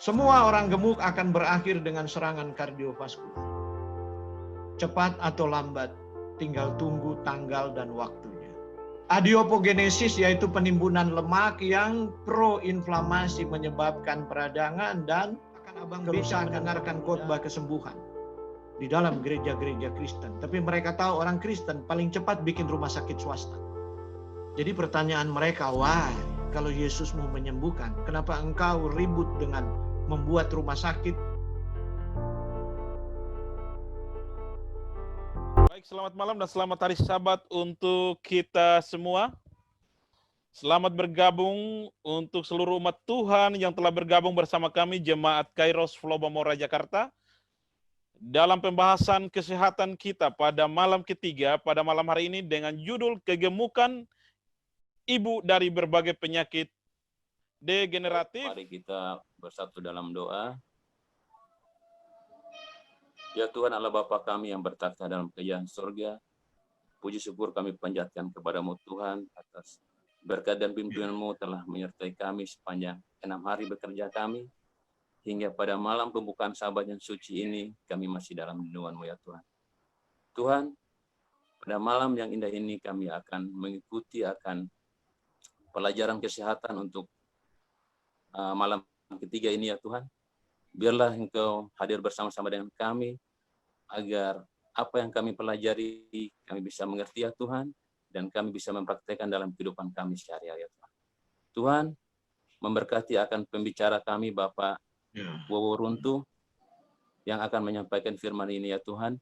Semua orang gemuk akan berakhir dengan serangan kardiovaskular. Cepat atau lambat, tinggal tunggu tanggal dan waktunya. Adiopogenesis yaitu penimbunan lemak yang proinflamasi menyebabkan peradangan, dan abang bisa mendengarkan khotbah kesembuhan di dalam gereja-gereja Kristen. Tapi mereka tahu orang Kristen paling cepat bikin rumah sakit swasta. Jadi pertanyaan mereka, wah, kalau Yesus mau menyembuhkan, kenapa engkau ribut dengan membuat rumah sakit? Baik, selamat malam dan selamat hari Sabat untuk kita semua. Selamat bergabung untuk seluruh umat Tuhan yang telah bergabung bersama kami Jemaat Kairos Flow Bamora Jakarta dalam pembahasan kesehatan kita pada malam ketiga, pada malam hari ini dengan judul kegemukan ibu dari berbagai penyakit degeneratif. Mari kita bersatu dalam doa. Ya Tuhan Allah Bapa kami yang bertakhta dalam kerajaan surga, puji syukur kami panjatkan kepadamu Tuhan atas berkat dan bimbingan-Mu telah menyertai kami sepanjang 6 hari bekerja kami, hingga pada malam pembukaan Sabat yang suci ini kami masih dalam lindungan-Mu ya Tuhan. Tuhan, pada malam yang indah ini kami akan mengikuti akan pelajaran kesehatan untuk malam ketiga ini ya Tuhan. Biarlah Engkau hadir bersama-sama dengan kami, agar apa yang kami pelajari, kami bisa mengerti ya Tuhan, dan kami bisa mempraktekkan dalam kehidupan kami sehari-hari ya Tuhan. Tuhan, memberkati akan pembicara kami, Bapak Wowo Runtuh, yang akan menyampaikan firman ini ya Tuhan.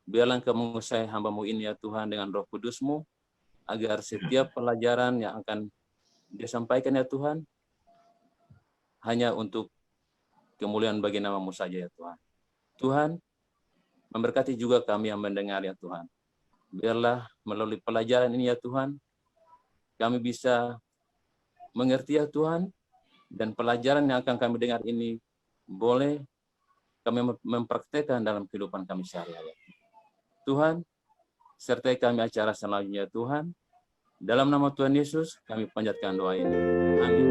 Biarlah Engkau menguasai hamba-Mu ini ya Tuhan dengan Roh Kudus-Mu, agar setiap pelajaran yang akan dia sampaikan ya Tuhan, hanya untuk kemuliaan bagi nama-Mu saja ya Tuhan. Tuhan, memberkati juga kami yang mendengar ya Tuhan. Biarlah melalui pelajaran ini ya Tuhan, kami bisa mengerti ya Tuhan, dan pelajaran yang akan kami dengar ini boleh kami mempraktekkan dalam kehidupan kami sehari-hari. Tuhan, sertai kami acara selanjutnya Tuhan. Dalam nama Tuhan Yesus, kami panjatkan doa ini. Amin.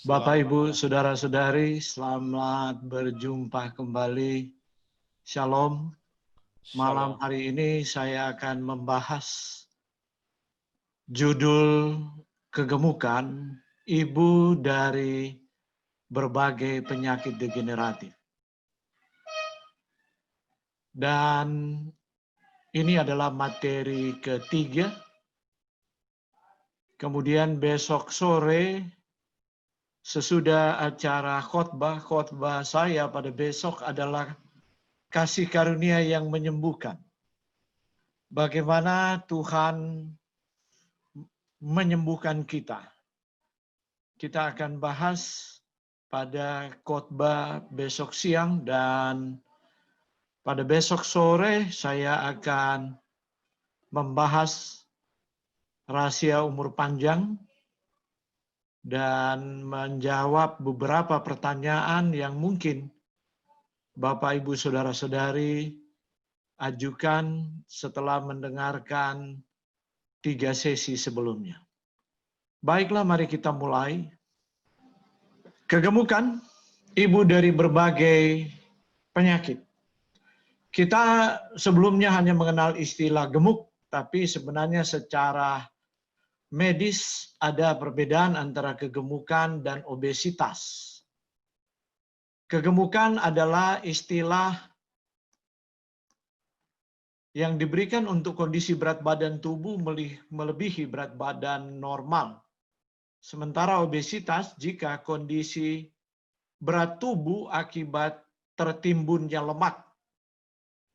Bapak, Ibu, Saudara-saudari, selamat berjumpa kembali. Shalom. Malam hari ini saya akan membahas judul kegemukan ibu dari berbagai penyakit degeneratif. Dan ini adalah materi ketiga. Kemudian besok sore, sesudah acara khotbah saya pada besok adalah kasih karunia yang menyembuhkan. Bagaimana Tuhan menyembuhkan kita. Kita akan bahas pada khotbah besok siang, dan pada besok sore saya akan membahas rahasia umur panjang dan menjawab beberapa pertanyaan yang mungkin Bapak, Ibu, Saudara-saudari ajukan setelah mendengarkan 3 sesi sebelumnya. Baiklah, mari kita mulai. Kegemukan ibu dari berbagai penyakit. Kita sebelumnya hanya mengenal istilah gemuk, tapi sebenarnya secara medis ada perbedaan antara kegemukan dan obesitas. Kegemukan adalah istilah yang diberikan untuk kondisi berat badan tubuh melebihi berat badan normal. Sementara obesitas jika kondisi berat tubuh akibat tertimbunnya lemak.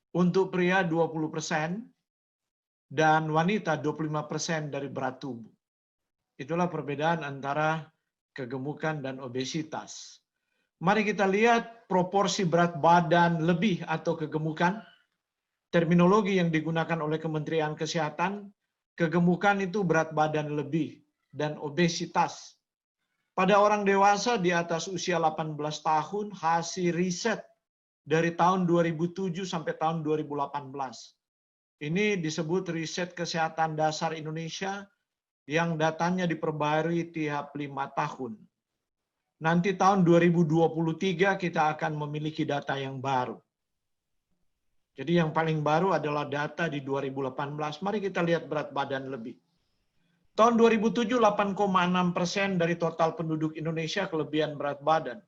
Untuk pria 20% dan wanita 25% dari berat tubuh. Itulah perbedaan antara kegemukan dan obesitas. Mari kita lihat proporsi berat badan lebih atau kegemukan. Terminologi yang digunakan oleh Kementerian Kesehatan, kegemukan itu berat badan lebih dan obesitas. Pada orang dewasa di atas usia 18 tahun, hasil riset dari tahun 2007 sampai tahun 2018. Ini disebut riset kesehatan dasar Indonesia yang datanya diperbarui tiap 5 tahun. Nanti tahun 2023 kita akan memiliki data yang baru. Jadi yang paling baru adalah data di 2018. Mari kita lihat berat badan lebih. Tahun 2007 8,6% dari total penduduk Indonesia kelebihan berat badan.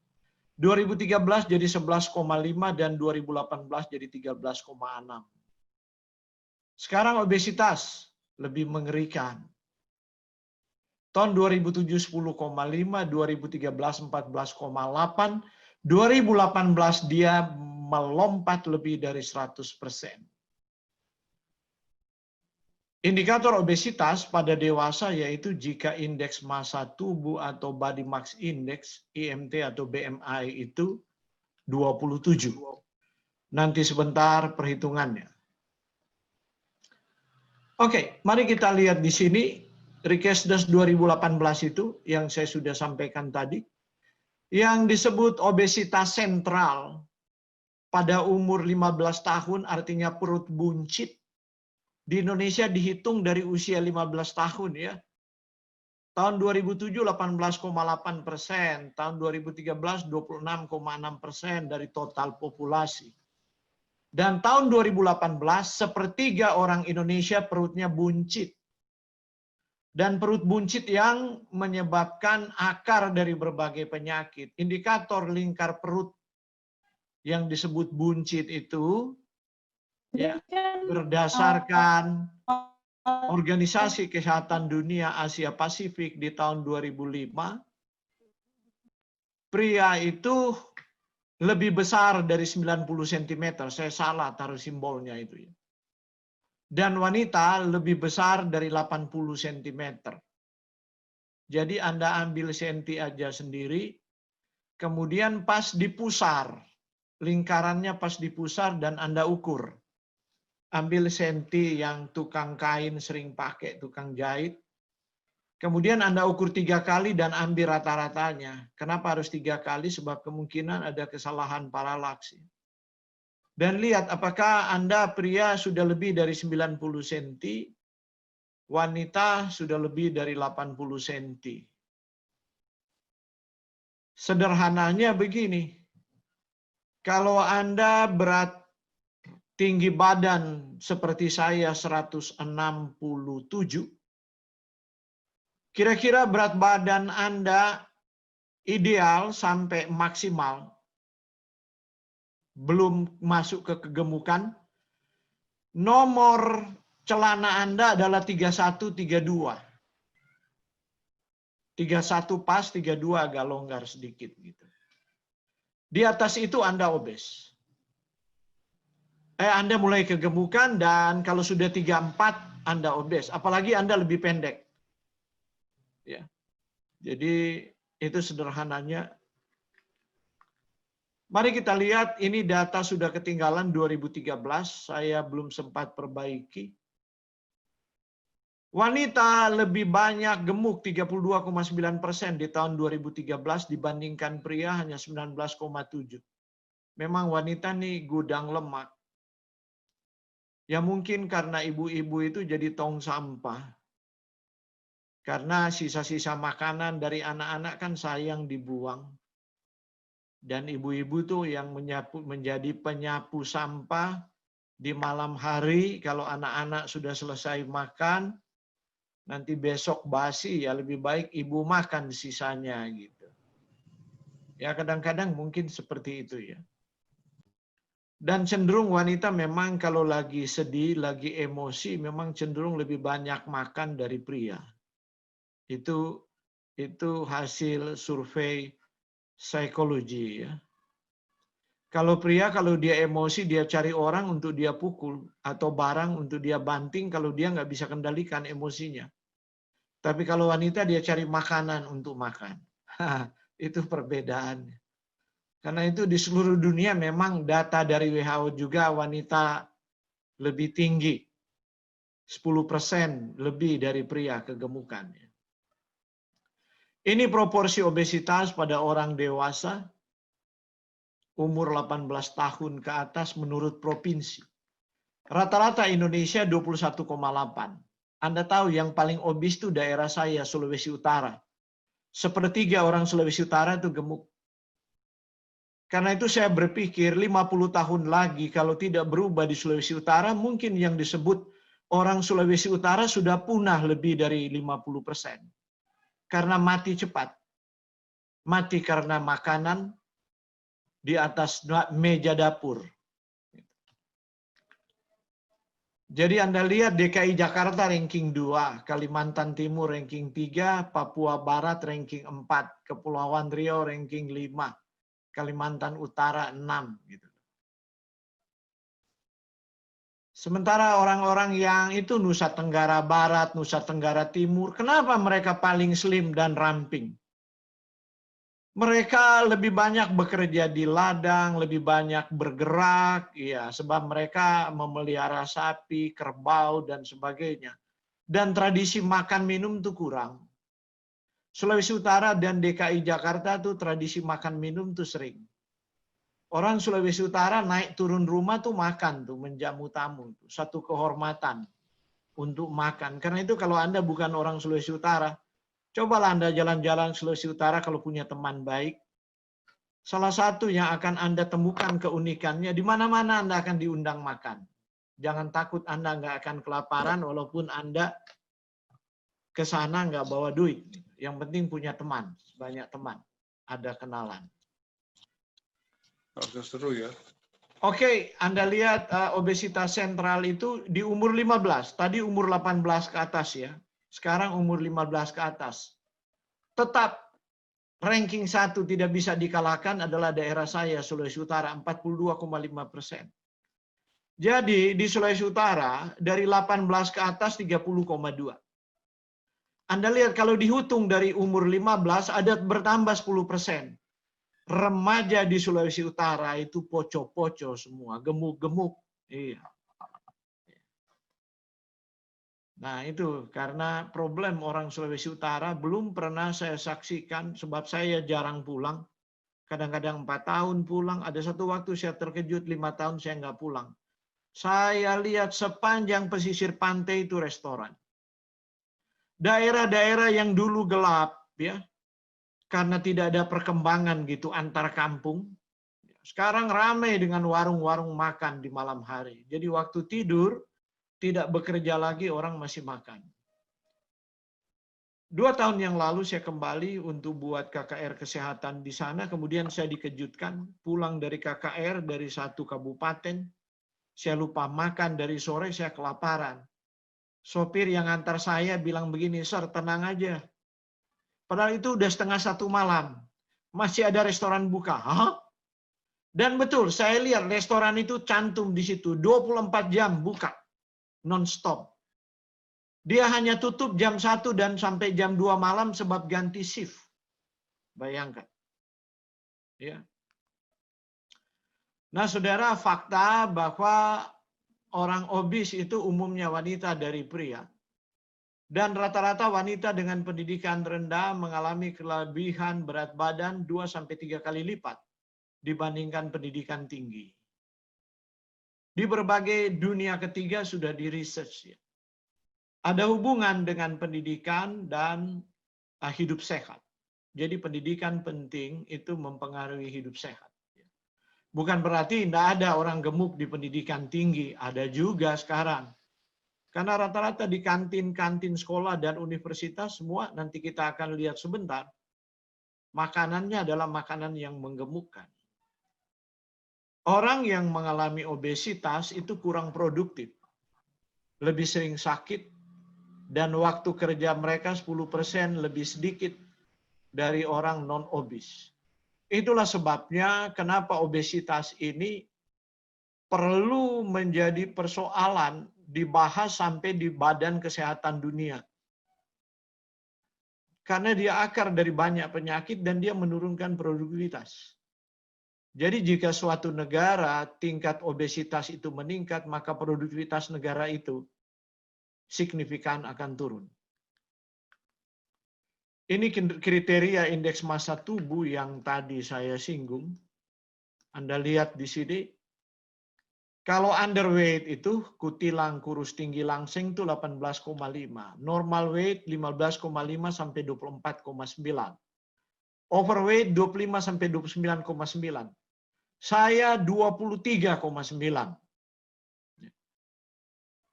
2013 jadi 11,5 dan 2018 jadi 13,6. Sekarang obesitas lebih mengerikan. Tahun 2007 10,5, 2013 14,8, 2018 dia melompat lebih dari 100%. Indikator obesitas pada dewasa yaitu jika indeks massa tubuh atau body mass index, IMT atau BMI itu 27. Nanti sebentar perhitungannya. Oke, mari kita lihat di sini Rikesdas 2018 itu yang saya sudah sampaikan tadi. Yang disebut obesitas sentral pada umur 15 tahun artinya perut buncit. Di Indonesia dihitung dari usia 15 tahun ya. Tahun 2007 18,8%, tahun 2013 26,6% dari total populasi. Dan tahun 2018 sepertiga orang Indonesia perutnya buncit. Dan perut buncit yang menyebabkan akar dari berbagai penyakit. Indikator lingkar perut yang disebut buncit itu ya, berdasarkan Organisasi Kesehatan Dunia Asia Pasifik di tahun 2005, pria itu lebih besar dari 90 cm. Saya salah taruh simbolnya itu ya. Dan wanita lebih besar dari 80 cm. Jadi Anda ambil senti aja sendiri, kemudian pas dipusar, lingkarannya pas dipusar dan Anda ukur. Ambil senti yang tukang kain sering pakai, tukang jahit. Kemudian Anda ukur 3 kali dan ambil rata-ratanya. Kenapa harus 3 kali? Sebab kemungkinan ada kesalahan paralaks. Dan lihat apakah Anda pria sudah lebih dari 90 cm, wanita sudah lebih dari 80 cm. Sederhananya begini, kalau Anda berat tinggi badan seperti saya 167, kira-kira berat badan Anda ideal sampai maksimal, belum masuk ke kegemukan, nomor celana Anda adalah 31, 32. 31 pas, 32 agak longgar sedikit gitu. Di atas itu Anda obes. Anda mulai kegemukan dan kalau sudah 34 Anda obes, apalagi Anda lebih pendek. Ya. Jadi itu sederhananya. Mari kita lihat ini data sudah ketinggalan 2013, saya belum sempat perbaiki. Wanita lebih banyak gemuk 32,9% di tahun 2013 dibandingkan pria hanya 19,7%. Memang wanita nih gudang lemak. Ya mungkin karena ibu-ibu itu jadi tong sampah. Karena sisa-sisa makanan dari anak-anak kan sayang dibuang. Dan ibu-ibu tuh yang menjadi penyapu sampah Di malam hari kalau anak-anak sudah selesai makan, nanti besok basi, ya lebih baik ibu makan sisanya gitu. Ya kadang-kadang mungkin seperti itu ya. Dan cenderung wanita memang kalau lagi sedih, lagi emosi, memang cenderung lebih banyak makan dari pria. Itu hasil survei psikologi ya. Kalau pria, kalau dia emosi, dia cari orang untuk dia pukul, atau barang untuk dia banting kalau dia nggak bisa kendalikan emosinya. Tapi kalau wanita, dia cari makanan untuk makan. Itu perbedaannya. Karena itu di seluruh dunia memang data dari WHO juga wanita lebih tinggi. 10% lebih dari pria kegemukannya. Ini proporsi obesitas pada orang dewasa, umur 18 tahun ke atas menurut provinsi. Rata-rata Indonesia 21,8. Anda tahu yang paling obes itu daerah saya, Sulawesi Utara. Sepertiga orang Sulawesi Utara itu gemuk. Karena itu saya berpikir 50 tahun lagi kalau tidak berubah di Sulawesi Utara, mungkin yang disebut orang Sulawesi Utara sudah punah lebih dari 50%. Karena mati cepat. Mati karena makanan di atas meja dapur. Jadi Anda lihat DKI Jakarta ranking 2, Kalimantan Timur ranking 3, Papua Barat ranking 4, Kepulauan Riau ranking 5, Kalimantan Utara 6 gitu. Sementara orang-orang yang itu Nusa Tenggara Barat, Nusa Tenggara Timur, kenapa mereka paling slim dan ramping? Mereka lebih banyak bekerja di ladang, lebih banyak bergerak, ya, sebab mereka memelihara sapi, kerbau, dan sebagainya. Dan tradisi makan minum itu kurang. Sulawesi Utara dan DKI Jakarta tuh tradisi makan minum tuh sering. Orang Sulawesi Utara naik turun rumah tuh makan tuh, menjamu tamu. Satu kehormatan untuk makan. Karena itu kalau Anda bukan orang Sulawesi Utara, cobalah Anda jalan-jalan Sulawesi Utara kalau punya teman baik. Salah satu yang akan Anda temukan keunikannya, di mana-mana Anda akan diundang makan. Jangan takut Anda nggak akan kelaparan, walaupun Anda ke sana nggak bawa duit. Yang penting punya teman, banyak teman, ada kenalan. Harus seru ya. Oke, Anda lihat obesitas sentral itu di umur 15. Tadi umur 18 ke atas ya. Sekarang umur 15 ke atas. Tetap ranking 1 tidak bisa dikalahkan adalah daerah saya, Sulawesi Utara, 42,5%. Jadi di Sulawesi Utara dari 18 ke atas 30,2. Anda lihat kalau dihitung dari umur 15 ada bertambah 10%. Remaja di Sulawesi Utara itu poco-poco semua, gemuk-gemuk. Iya. Nah itu karena problem orang Sulawesi Utara belum pernah saya saksikan sebab saya jarang pulang. Kadang-kadang 4 tahun pulang, ada satu waktu saya terkejut 5 tahun saya nggak pulang. Saya lihat sepanjang pesisir pantai itu restoran. Daerah-daerah yang dulu gelap ya, karena tidak ada perkembangan gitu antar kampung. Sekarang ramai dengan warung-warung makan di malam hari. Jadi waktu tidur, tidak bekerja lagi, orang masih makan. 2 tahun yang lalu saya kembali untuk buat KKR kesehatan di sana. Kemudian saya dikejutkan, pulang dari KKR dari satu kabupaten. Saya lupa makan dari sore, saya kelaparan. Sopir yang antar saya bilang begini, "Sir, tenang aja. Padahal itu udah 1:30 malam. Masih ada restoran buka." Hah? Dan betul, saya lihat restoran itu cantum di situ. 24 jam buka. Non-stop. Dia hanya tutup jam 1 dan sampai jam 2 malam sebab ganti shift. Bayangkan. Ya. Nah, saudara, fakta bahwa orang obes itu umumnya wanita dari pria. Dan rata-rata wanita dengan pendidikan rendah mengalami kelebihan berat badan 2-3 kali lipat dibandingkan pendidikan tinggi. Di berbagai dunia ketiga sudah di research ya. Ada hubungan dengan pendidikan dan hidup sehat. Jadi pendidikan penting itu mempengaruhi hidup sehat. Bukan berarti tidak ada orang gemuk di pendidikan tinggi, ada juga sekarang. Karena rata-rata di kantin-kantin sekolah dan universitas semua nanti kita akan lihat sebentar, makanannya adalah makanan yang menggemukkan. Orang yang mengalami obesitas itu kurang produktif, lebih sering sakit, dan waktu kerja mereka 10% lebih sedikit dari orang non-obes. Itulah sebabnya kenapa obesitas ini perlu menjadi persoalan dibahas sampai di Badan Kesehatan Dunia. Karena dia akar dari banyak penyakit dan dia menurunkan produktivitas. Jadi jika suatu negara tingkat obesitas itu meningkat, maka produktivitas negara itu signifikan akan turun. Ini kriteria indeks massa tubuh yang tadi saya singgung. Anda lihat di sini. Kalau underweight itu kutilang, kurus, tinggi, langsing itu 18,5. Normal weight 15,5 sampai 24,9. Overweight 25 sampai 29,9. Saya 23,9.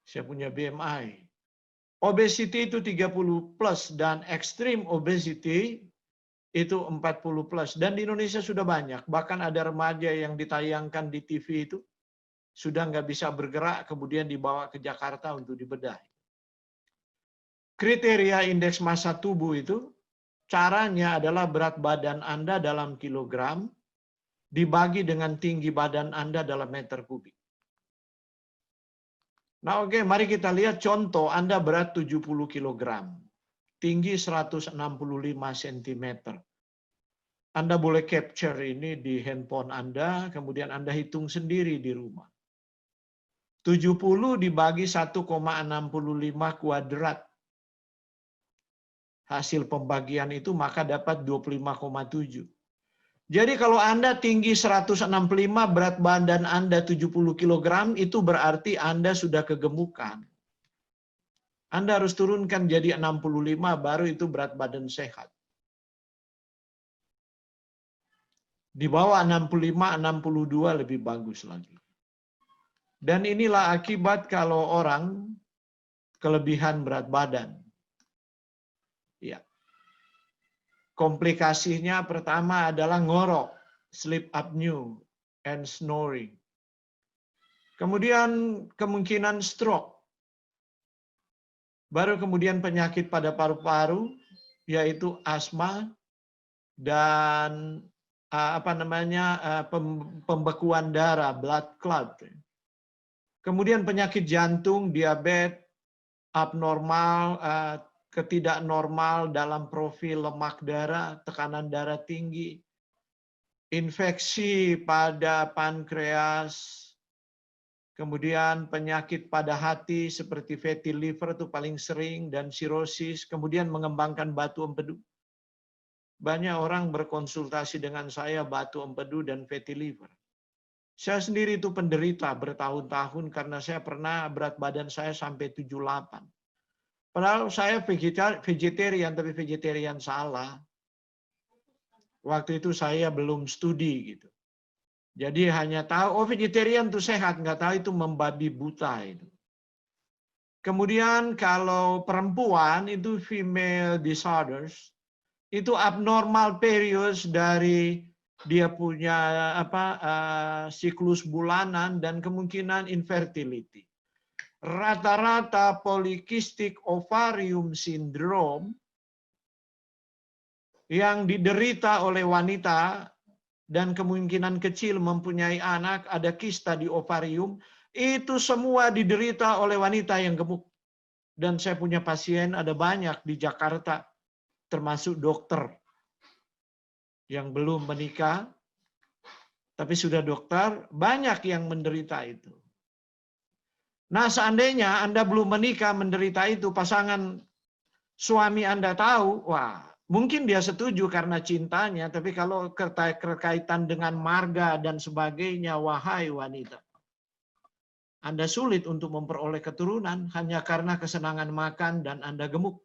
Saya punya BMI. Obesity itu 30 plus dan extreme obesity itu 40 plus. Dan di Indonesia sudah banyak. Bahkan ada remaja yang ditayangkan di TV itu sudah nggak bisa bergerak, kemudian dibawa ke Jakarta untuk dibedah. Kriteria indeks massa tubuh itu, caranya adalah berat badan Anda dalam kilogram, dibagi dengan tinggi badan Anda dalam meter kubik. Nah oke, mari kita lihat contoh Anda berat 70 kilogram, tinggi 165 cm. Anda boleh capture ini di handphone Anda, kemudian Anda hitung sendiri di rumah. 70 dibagi 1,65 kuadrat. Hasil pembagian itu maka dapat 25,7. Jadi kalau Anda tinggi 165, berat badan Anda 70 kg, itu berarti Anda sudah kegemukan. Anda harus turunkan jadi 65, baru itu berat badan sehat. Di bawah 65, 62 lebih bagus lagi. Dan inilah akibat kalau orang kelebihan berat badan. Ya. Komplikasinya pertama adalah ngorok, sleep apnea, and snoring. Kemudian kemungkinan stroke. Baru kemudian penyakit pada paru-paru, yaitu asma dan pembekuan darah, blood clot. Kemudian penyakit jantung, diabetes, abnormal, ketidak normal dalam profil lemak darah, tekanan darah tinggi, infeksi pada pankreas, kemudian penyakit pada hati seperti fatty liver itu paling sering, dan sirosis, kemudian mengembangkan batu empedu. Banyak orang berkonsultasi dengan saya batu empedu dan fatty liver. Saya sendiri itu penderita bertahun-tahun karena saya pernah berat badan saya sampai 78. Padahal saya vegetarian, tapi vegetarian salah. Waktu itu saya belum studi gitu. Jadi hanya tahu, oh vegetarian itu sehat, nggak tahu itu membabi buta itu. Kemudian kalau perempuan itu female disorders, itu abnormal periods dari dia punya siklus bulanan dan kemungkinan infertility. Rata-rata polycystic ovarium syndrome yang diderita oleh wanita dan kemungkinan kecil mempunyai anak, ada kista di ovarium, itu semua diderita oleh wanita yang gemuk. Dan saya punya pasien ada banyak di Jakarta, termasuk dokter yang belum menikah, tapi sudah dokter, banyak yang menderita itu. Nah, seandainya Anda belum menikah menderita itu, pasangan suami Anda tahu, wah, mungkin dia setuju karena cintanya, tapi kalau berkaitan dengan marga dan sebagainya, wahai wanita, Anda sulit untuk memperoleh keturunan hanya karena kesenangan makan dan Anda gemuk.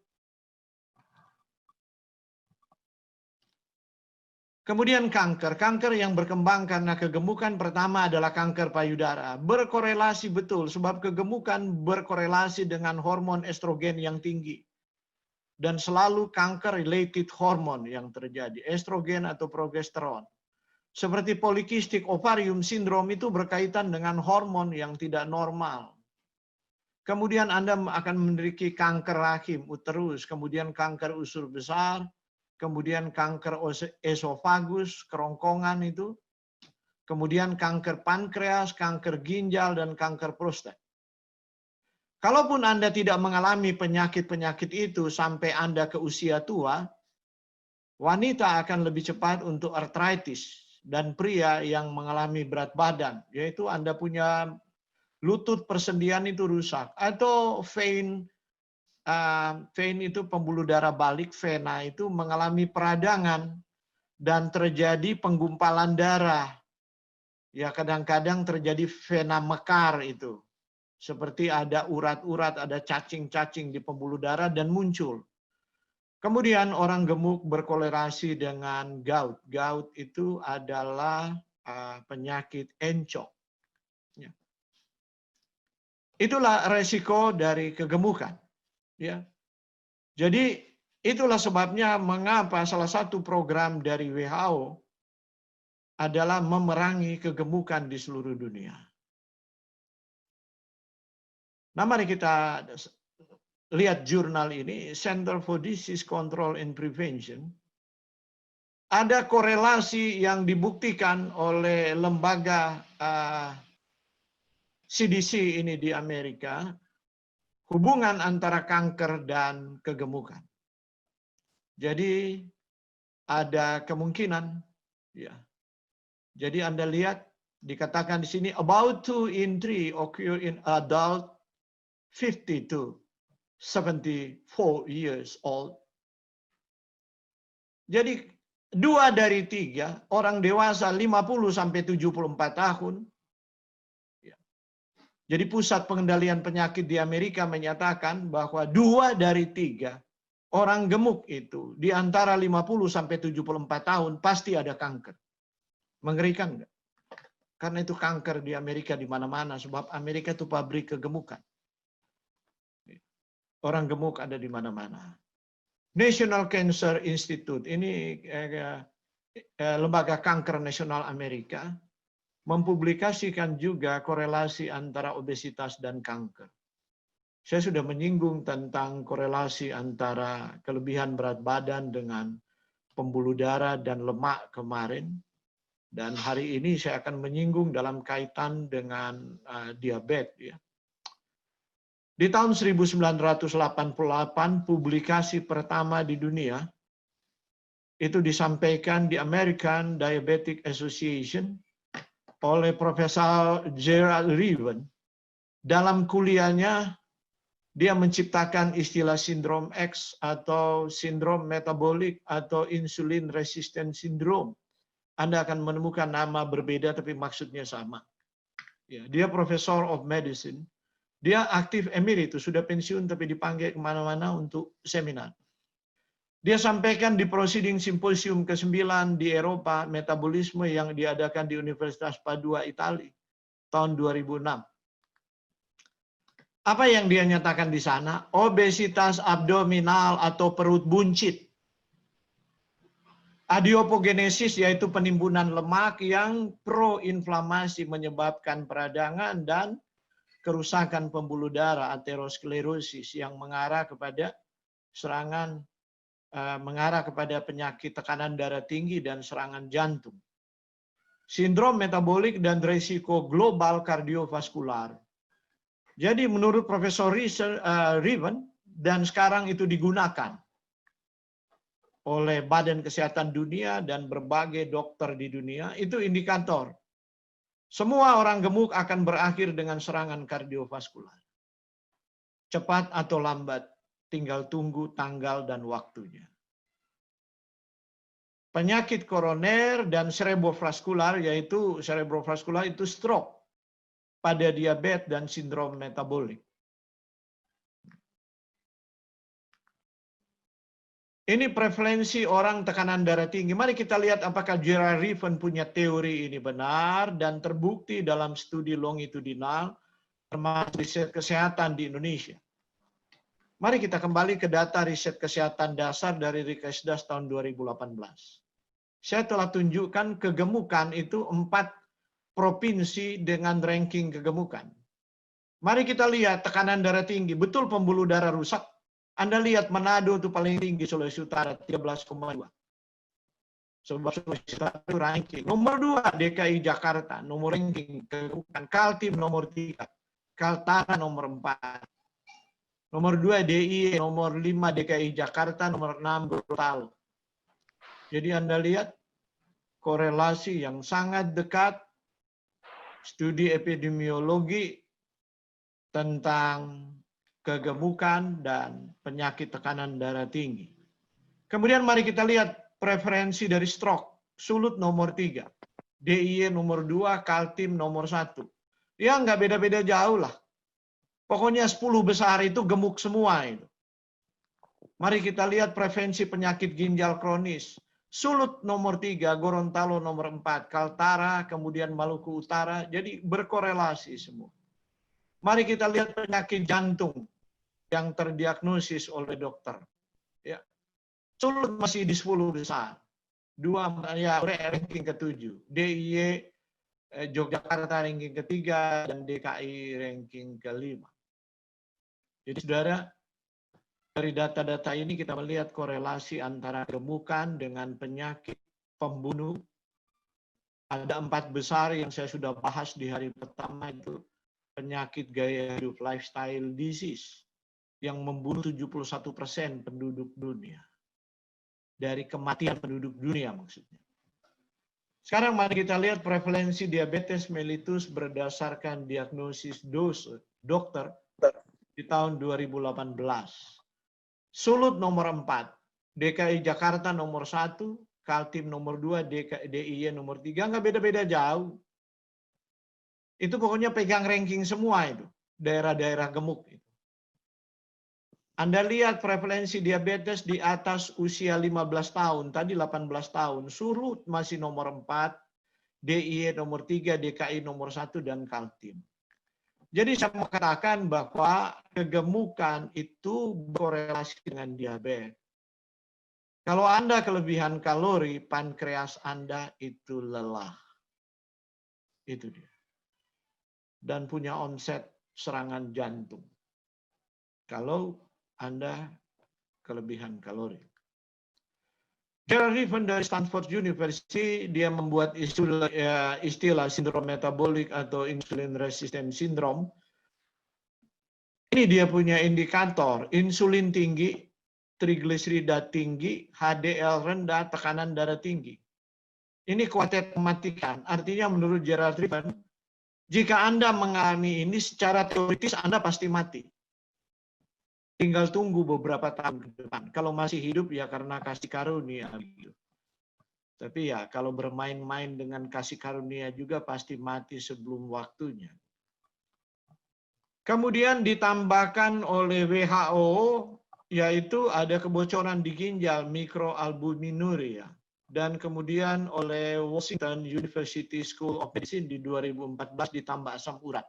Kemudian kanker. Kanker yang berkembang karena kegemukan pertama adalah kanker payudara. Berkorelasi betul, sebab kegemukan berkorelasi dengan hormon estrogen yang tinggi. Dan selalu kanker related hormon yang terjadi, estrogen atau progesteron. Seperti polikistik ovarium syndrome itu berkaitan dengan hormon yang tidak normal. Kemudian Anda akan memiliki kanker rahim, uterus, kemudian kanker usus besar, kemudian kanker esofagus, kerongkongan itu, kemudian kanker pankreas, kanker ginjal, dan kanker prostat. Kalaupun Anda tidak mengalami penyakit-penyakit itu sampai Anda ke usia tua, wanita akan lebih cepat untuk artritis, dan pria yang mengalami berat badan, yaitu Anda punya lutut persendian itu rusak, atau vein itu pembuluh darah balik, vena itu mengalami peradangan dan terjadi penggumpalan darah. Ya, kadang-kadang terjadi vena mekar itu. Seperti ada urat-urat, ada cacing-cacing di pembuluh darah dan muncul. Kemudian orang gemuk berkolerasi dengan gout. Gout itu adalah penyakit encok. Ya. Itulah resiko dari kegemukan. Ya. Jadi itulah sebabnya mengapa salah satu program dari WHO adalah memerangi kegemukan di seluruh dunia. Nah, mari kita lihat jurnal ini, Center for Disease Control and Prevention. Ada korelasi yang dibuktikan oleh lembaga CDC ini di Amerika, hubungan antara kanker dan kegemukan. Jadi ada kemungkinan, ya. Jadi Anda lihat dikatakan di sini about 2 in 3 occur in adult 50 to 74 years old. Jadi 2 dari 3 orang dewasa 50 sampai 74 tahun. Jadi pusat pengendalian penyakit di Amerika menyatakan bahwa 2 dari 3 orang gemuk itu di antara 50 sampai 74 tahun pasti ada kanker. Mengerikan enggak? Karena itu kanker di Amerika di mana-mana, sebab Amerika itu pabrik kegemukan. Orang gemuk ada di mana-mana. National Cancer Institute, ini lembaga kanker nasional Amerika, mempublikasikan juga korelasi antara obesitas dan kanker. Saya sudah menyinggung tentang korelasi antara kelebihan berat badan dengan pembuluh darah dan lemak kemarin. Dan hari ini saya akan menyinggung dalam kaitan dengan diabetes. Ya. Di tahun 1988, publikasi pertama di dunia itu disampaikan di American Diabetic Association oleh Profesor Gerald Reaven. Dalam kuliahnya, dia menciptakan istilah sindrom X atau sindrom metabolik atau insulin resistant syndrome. Anda akan menemukan nama berbeda tapi maksudnya sama. Ya, dia Professor of Medicine. Dia aktif emeritus, sudah pensiun tapi dipanggil kemana-mana untuk seminar. Dia sampaikan di Proceeding Simposium ke-9 di Eropa, metabolisme yang diadakan di Universitas Padua, Italia, tahun 2006. Apa yang dia nyatakan di sana? Obesitas abdominal atau perut buncit. Adiopogenesis yaitu penimbunan lemak yang proinflamasi menyebabkan peradangan dan kerusakan pembuluh darah, aterosklerosis yang mengarah kepada serangan, mengarah kepada penyakit tekanan darah tinggi dan serangan jantung. Sindrom metabolik dan risiko global kardiovaskular. Jadi menurut Profesor Reaven, dan sekarang itu digunakan oleh Badan Kesehatan Dunia dan berbagai dokter di dunia, itu indikator. Semua orang gemuk akan berakhir dengan serangan kardiovaskular. Cepat atau lambat, tinggal tunggu tanggal dan waktunya. Penyakit koroner dan cerebrovaskular, yaitu cerebrovaskular itu stroke pada diabetes dan sindrom metabolik. Ini prevalensi orang tekanan darah tinggi. Mari kita lihat apakah Gerald Reaven punya teori ini benar dan terbukti dalam studi longitudinal termasuk riset kesehatan di Indonesia. Mari kita kembali ke data riset kesehatan dasar dari Rikesdas tahun 2018. Saya telah tunjukkan kegemukan itu 4 provinsi dengan ranking kegemukan. Mari kita lihat tekanan darah tinggi, betul pembuluh darah rusak. Anda lihat Manado itu paling tinggi, Sulawesi Utara 13,2. Sebab Sulawesi Utara itu ranking. Nomor 2 DKI Jakarta, nomor ranking kegemukan. Kaltim nomor 3, Kaltara nomor 4. Nomor 2 DIY, nomor 5 DKI Jakarta, nomor 6 Gorontalo. Jadi Anda lihat korelasi yang sangat dekat, studi epidemiologi tentang kegemukan dan penyakit tekanan darah tinggi. Kemudian mari kita lihat preferensi dari stroke. Sulut nomor 3, DIY nomor 2, Kaltim nomor 1. Ya nggak beda-beda jauh lah. Pokoknya 10 besar itu gemuk semua itu. Mari kita lihat prevensi penyakit ginjal kronis. Sulut nomor 3, Gorontalo nomor 4, Kaltara, kemudian Maluku Utara. Jadi berkorelasi semua. Mari kita lihat penyakit jantung yang terdiagnosis oleh dokter. Ya. Sulut masih di 10 besar. 2 ya ranking ke-7. DIY Yogyakarta ranking ke-3 dan DKI ranking ke-5. Jadi saudara, dari data-data ini kita melihat korelasi antara kegemukan dengan penyakit pembunuh. Ada 4 besar yang saya sudah bahas di hari pertama, itu penyakit gaya hidup, lifestyle disease, yang membunuh 71% penduduk dunia. Dari kematian penduduk dunia maksudnya. Sekarang mari kita lihat prevalensi diabetes mellitus berdasarkan diagnosis dokter di tahun 2018. Sulut nomor 4, DKI Jakarta nomor 1, Kaltim nomor 2, DIY nomor 3, nggak beda-beda jauh. Itu pokoknya pegang ranking semua itu, daerah-daerah gemuk itu. Anda lihat prevalensi diabetes di atas usia 15 tahun, tadi 18 tahun, Sulut masih nomor 4, DIY nomor 3, DKI nomor 1, dan Kaltim. Jadi saya mau katakan bahwa kegemukan itu berkorelasi dengan diabetes. Kalau Anda kelebihan kalori, pankreas Anda itu lelah. Itu dia. Dan punya onset serangan jantung. Kalau Anda kelebihan kalori. Gerald Reaven dari Stanford University, dia membuat istilah sindrom metabolik atau insulin resistant syndrome. Ini dia punya indikator, insulin tinggi, trigliserida tinggi, HDL rendah, tekanan darah tinggi. Ini kuartet mematikan. Artinya menurut Gerald Reaven, jika Anda mengalami ini secara teoritis Anda pasti mati. Tinggal tunggu beberapa tahun ke depan. Kalau masih hidup ya karena kasih karunia. Tapi ya kalau bermain-main dengan kasih karunia juga pasti mati sebelum waktunya. Kemudian ditambahkan oleh WHO, yaitu ada kebocoran di ginjal, mikroalbuminuria. Dan kemudian oleh Washington University School of Medicine di 2014 ditambah asam urat.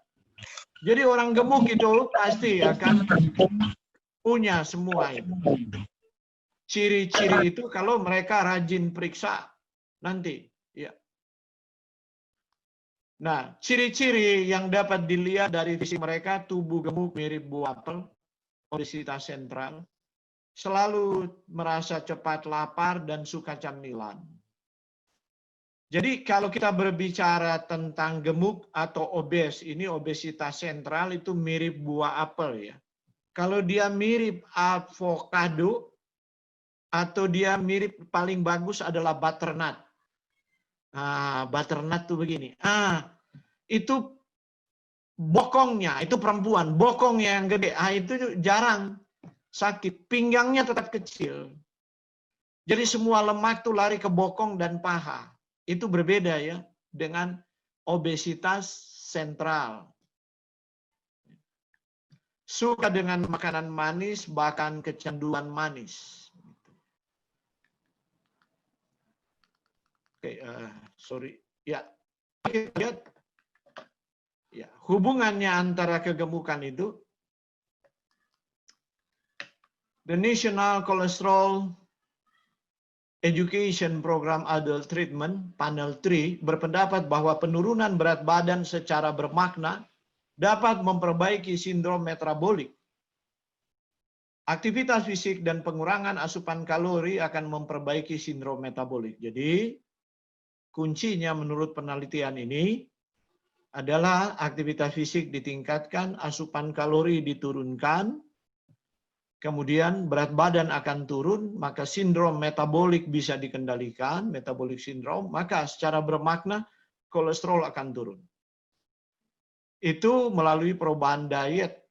Jadi orang gemuk itu pasti akan punya semua itu. Ciri-ciri itu kalau mereka rajin periksa nanti. Ya. Nah, ciri-ciri yang dapat dilihat dari fisik mereka, tubuh gemuk mirip buah apel, obesitas sentral, selalu merasa cepat lapar dan suka camilan. Jadi kalau kita berbicara tentang gemuk atau obes, ini obesitas sentral itu mirip buah apel ya. Kalau dia mirip avocado atau dia mirip paling bagus adalah butternut. Butternut tuh begini. Itu bokongnya, itu perempuan, bokongnya yang gede. Itu jarang sakit, pinggangnya tetap kecil. Jadi semua lemak tuh lari ke bokong dan paha. Itu berbeda ya dengan obesitas sentral. Suka dengan makanan manis, bahkan kecanduan manis. Oke, sorry. Ya, kita lihat ya, hubungannya antara kegemukan itu, the National Cholesterol Education Program Adult Treatment, Panel 3, berpendapat bahwa penurunan berat badan secara bermakna dapat memperbaiki sindrom metabolik. Aktivitas fisik dan pengurangan asupan kalori akan memperbaiki sindrom metabolik. Jadi, kuncinya menurut penelitian ini adalah aktivitas fisik ditingkatkan, asupan kalori diturunkan, kemudian berat badan akan turun, maka sindrom metabolik bisa dikendalikan, metabolic syndrome, maka secara bermakna kolesterol akan turun. Itu melalui perubahan diet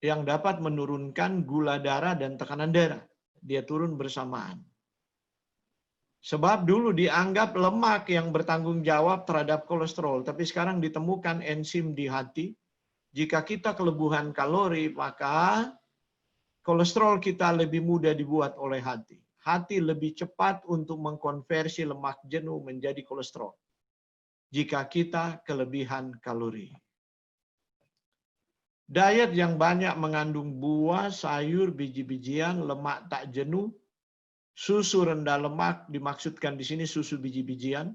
yang dapat menurunkan gula darah dan tekanan darah. Dia turun bersamaan. Sebab dulu dianggap lemak yang bertanggung jawab terhadap kolesterol, tapi sekarang ditemukan enzim di hati. Jika kita kelebihan kalori, maka kolesterol kita lebih mudah dibuat oleh hati. Hati lebih cepat untuk mengkonversi lemak jenuh menjadi kolesterol jika kita kelebihan kalori. Diet yang banyak mengandung buah, sayur, biji-bijian, lemak tak jenuh, susu rendah lemak, dimaksudkan di sini susu biji-bijian,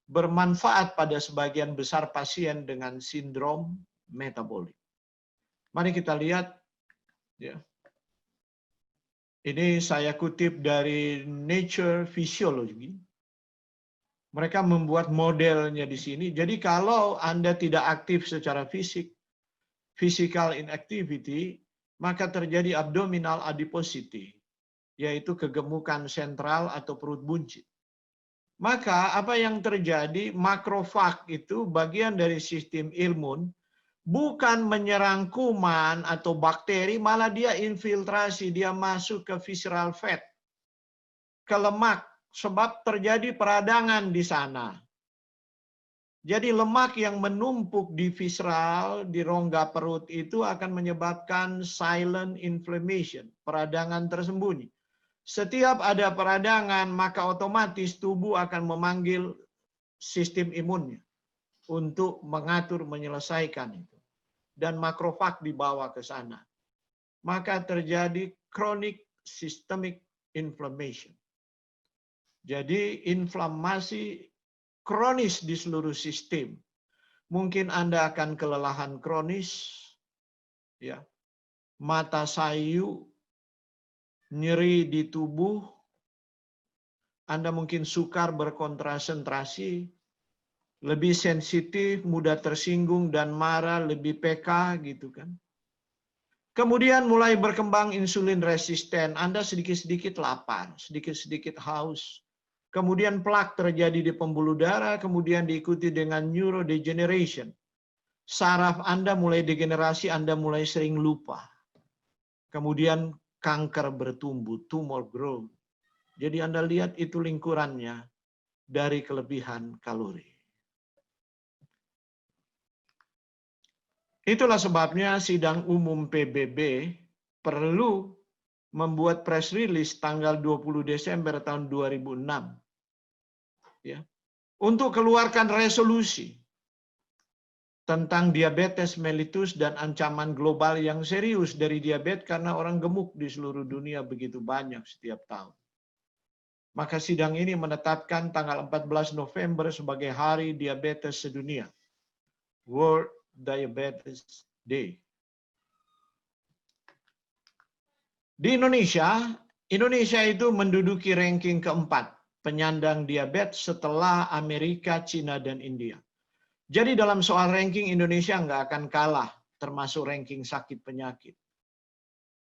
bermanfaat pada sebagian besar pasien dengan sindrom metabolik. Mari kita lihat, ya. Ini saya kutip dari Nature Physiology. Mereka membuat modelnya di sini. Jadi kalau Anda tidak aktif secara fisik, physical inactivity, maka terjadi abdominal adiposity, yaitu kegemukan sentral atau perut buncit. Maka apa yang terjadi, makrofag itu bagian dari sistem imun, bukan menyerang kuman atau bakteri, malah dia infiltrasi, dia masuk ke visceral fat, ke lemak, sebab terjadi peradangan di sana. Jadi lemak yang menumpuk di visceral, di rongga perut itu akan menyebabkan silent inflammation, peradangan tersembunyi. Setiap ada peradangan, maka otomatis tubuh akan memanggil sistem imunnya untuk mengatur, menyelesaikan itu. Dan makrofag dibawa ke sana. Maka terjadi chronic systemic inflammation. Jadi inflamasi kronis di seluruh sistem. Mungkin Anda akan kelelahan kronis, ya, mata sayu, nyeri di tubuh, Anda mungkin sukar berkonsentrasi, lebih sensitif, mudah tersinggung dan marah, lebih peka gitu kan. Kemudian mulai berkembang insulin resisten, Anda sedikit-sedikit lapar, sedikit-sedikit haus. Kemudian plak terjadi di pembuluh darah, kemudian diikuti dengan neurodegeneration. Saraf Anda mulai degenerasi, Anda mulai sering lupa. Kemudian kanker bertumbuh, tumor growth. Jadi Anda lihat itu lingkurannya dari kelebihan kalori. Itulah sebabnya sidang umum PBB perlu membuat press release tanggal 20 Desember tahun 2006. Ya, untuk keluarkan resolusi tentang diabetes mellitus dan ancaman global yang serius dari diabetes karena orang gemuk di seluruh dunia begitu banyak setiap tahun. Maka sidang ini menetapkan tanggal 14 November sebagai Hari Diabetes Sedunia, World Diabetes Day. Di Indonesia itu menduduki ranking keempat penyandang diabetes setelah Amerika, Cina, dan India. Jadi dalam soal ranking Indonesia nggak akan kalah, termasuk ranking sakit penyakit.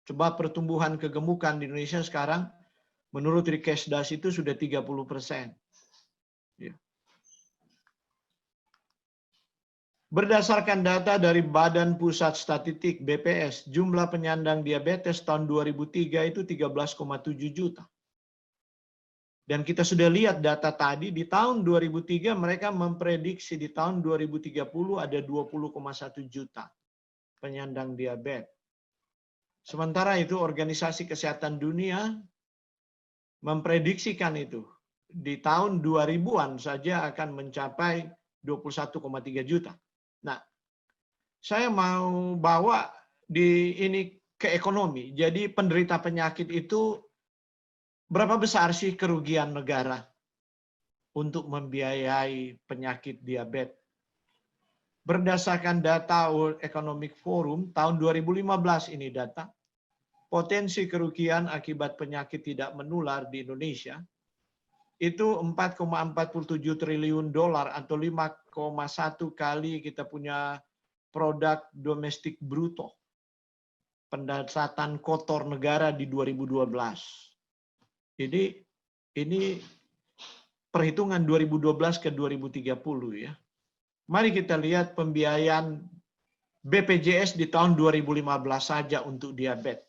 Coba pertumbuhan kegemukan di Indonesia sekarang, menurut Rikesdas itu sudah 30%. Ya. Berdasarkan data dari Badan Pusat Statistik BPS, jumlah penyandang diabetes tahun 2003 itu 13,7 juta. Dan kita sudah lihat data tadi, di tahun 2003 mereka memprediksi di tahun 2030 ada 20,1 juta penyandang diabetes. Sementara itu Organisasi Kesehatan Dunia memprediksikan itu di tahun 2000-an saja akan mencapai 21,3 juta. Nah, saya mau bawa ini ke ekonomi. Jadi penderita penyakit itu berapa besar sih kerugian negara untuk membiayai penyakit diabetes? Berdasarkan data World Economic Forum tahun 2015 ini data, potensi kerugian akibat penyakit tidak menular di Indonesia itu 4,47 triliun dolar atau 5,1 kali kita punya produk domestik bruto. Pendapatan kotor negara di 2012. Jadi ini perhitungan 2012 ke 2030 ya. Mari kita lihat pembiayaan BPJS di tahun 2015 saja untuk diabetes.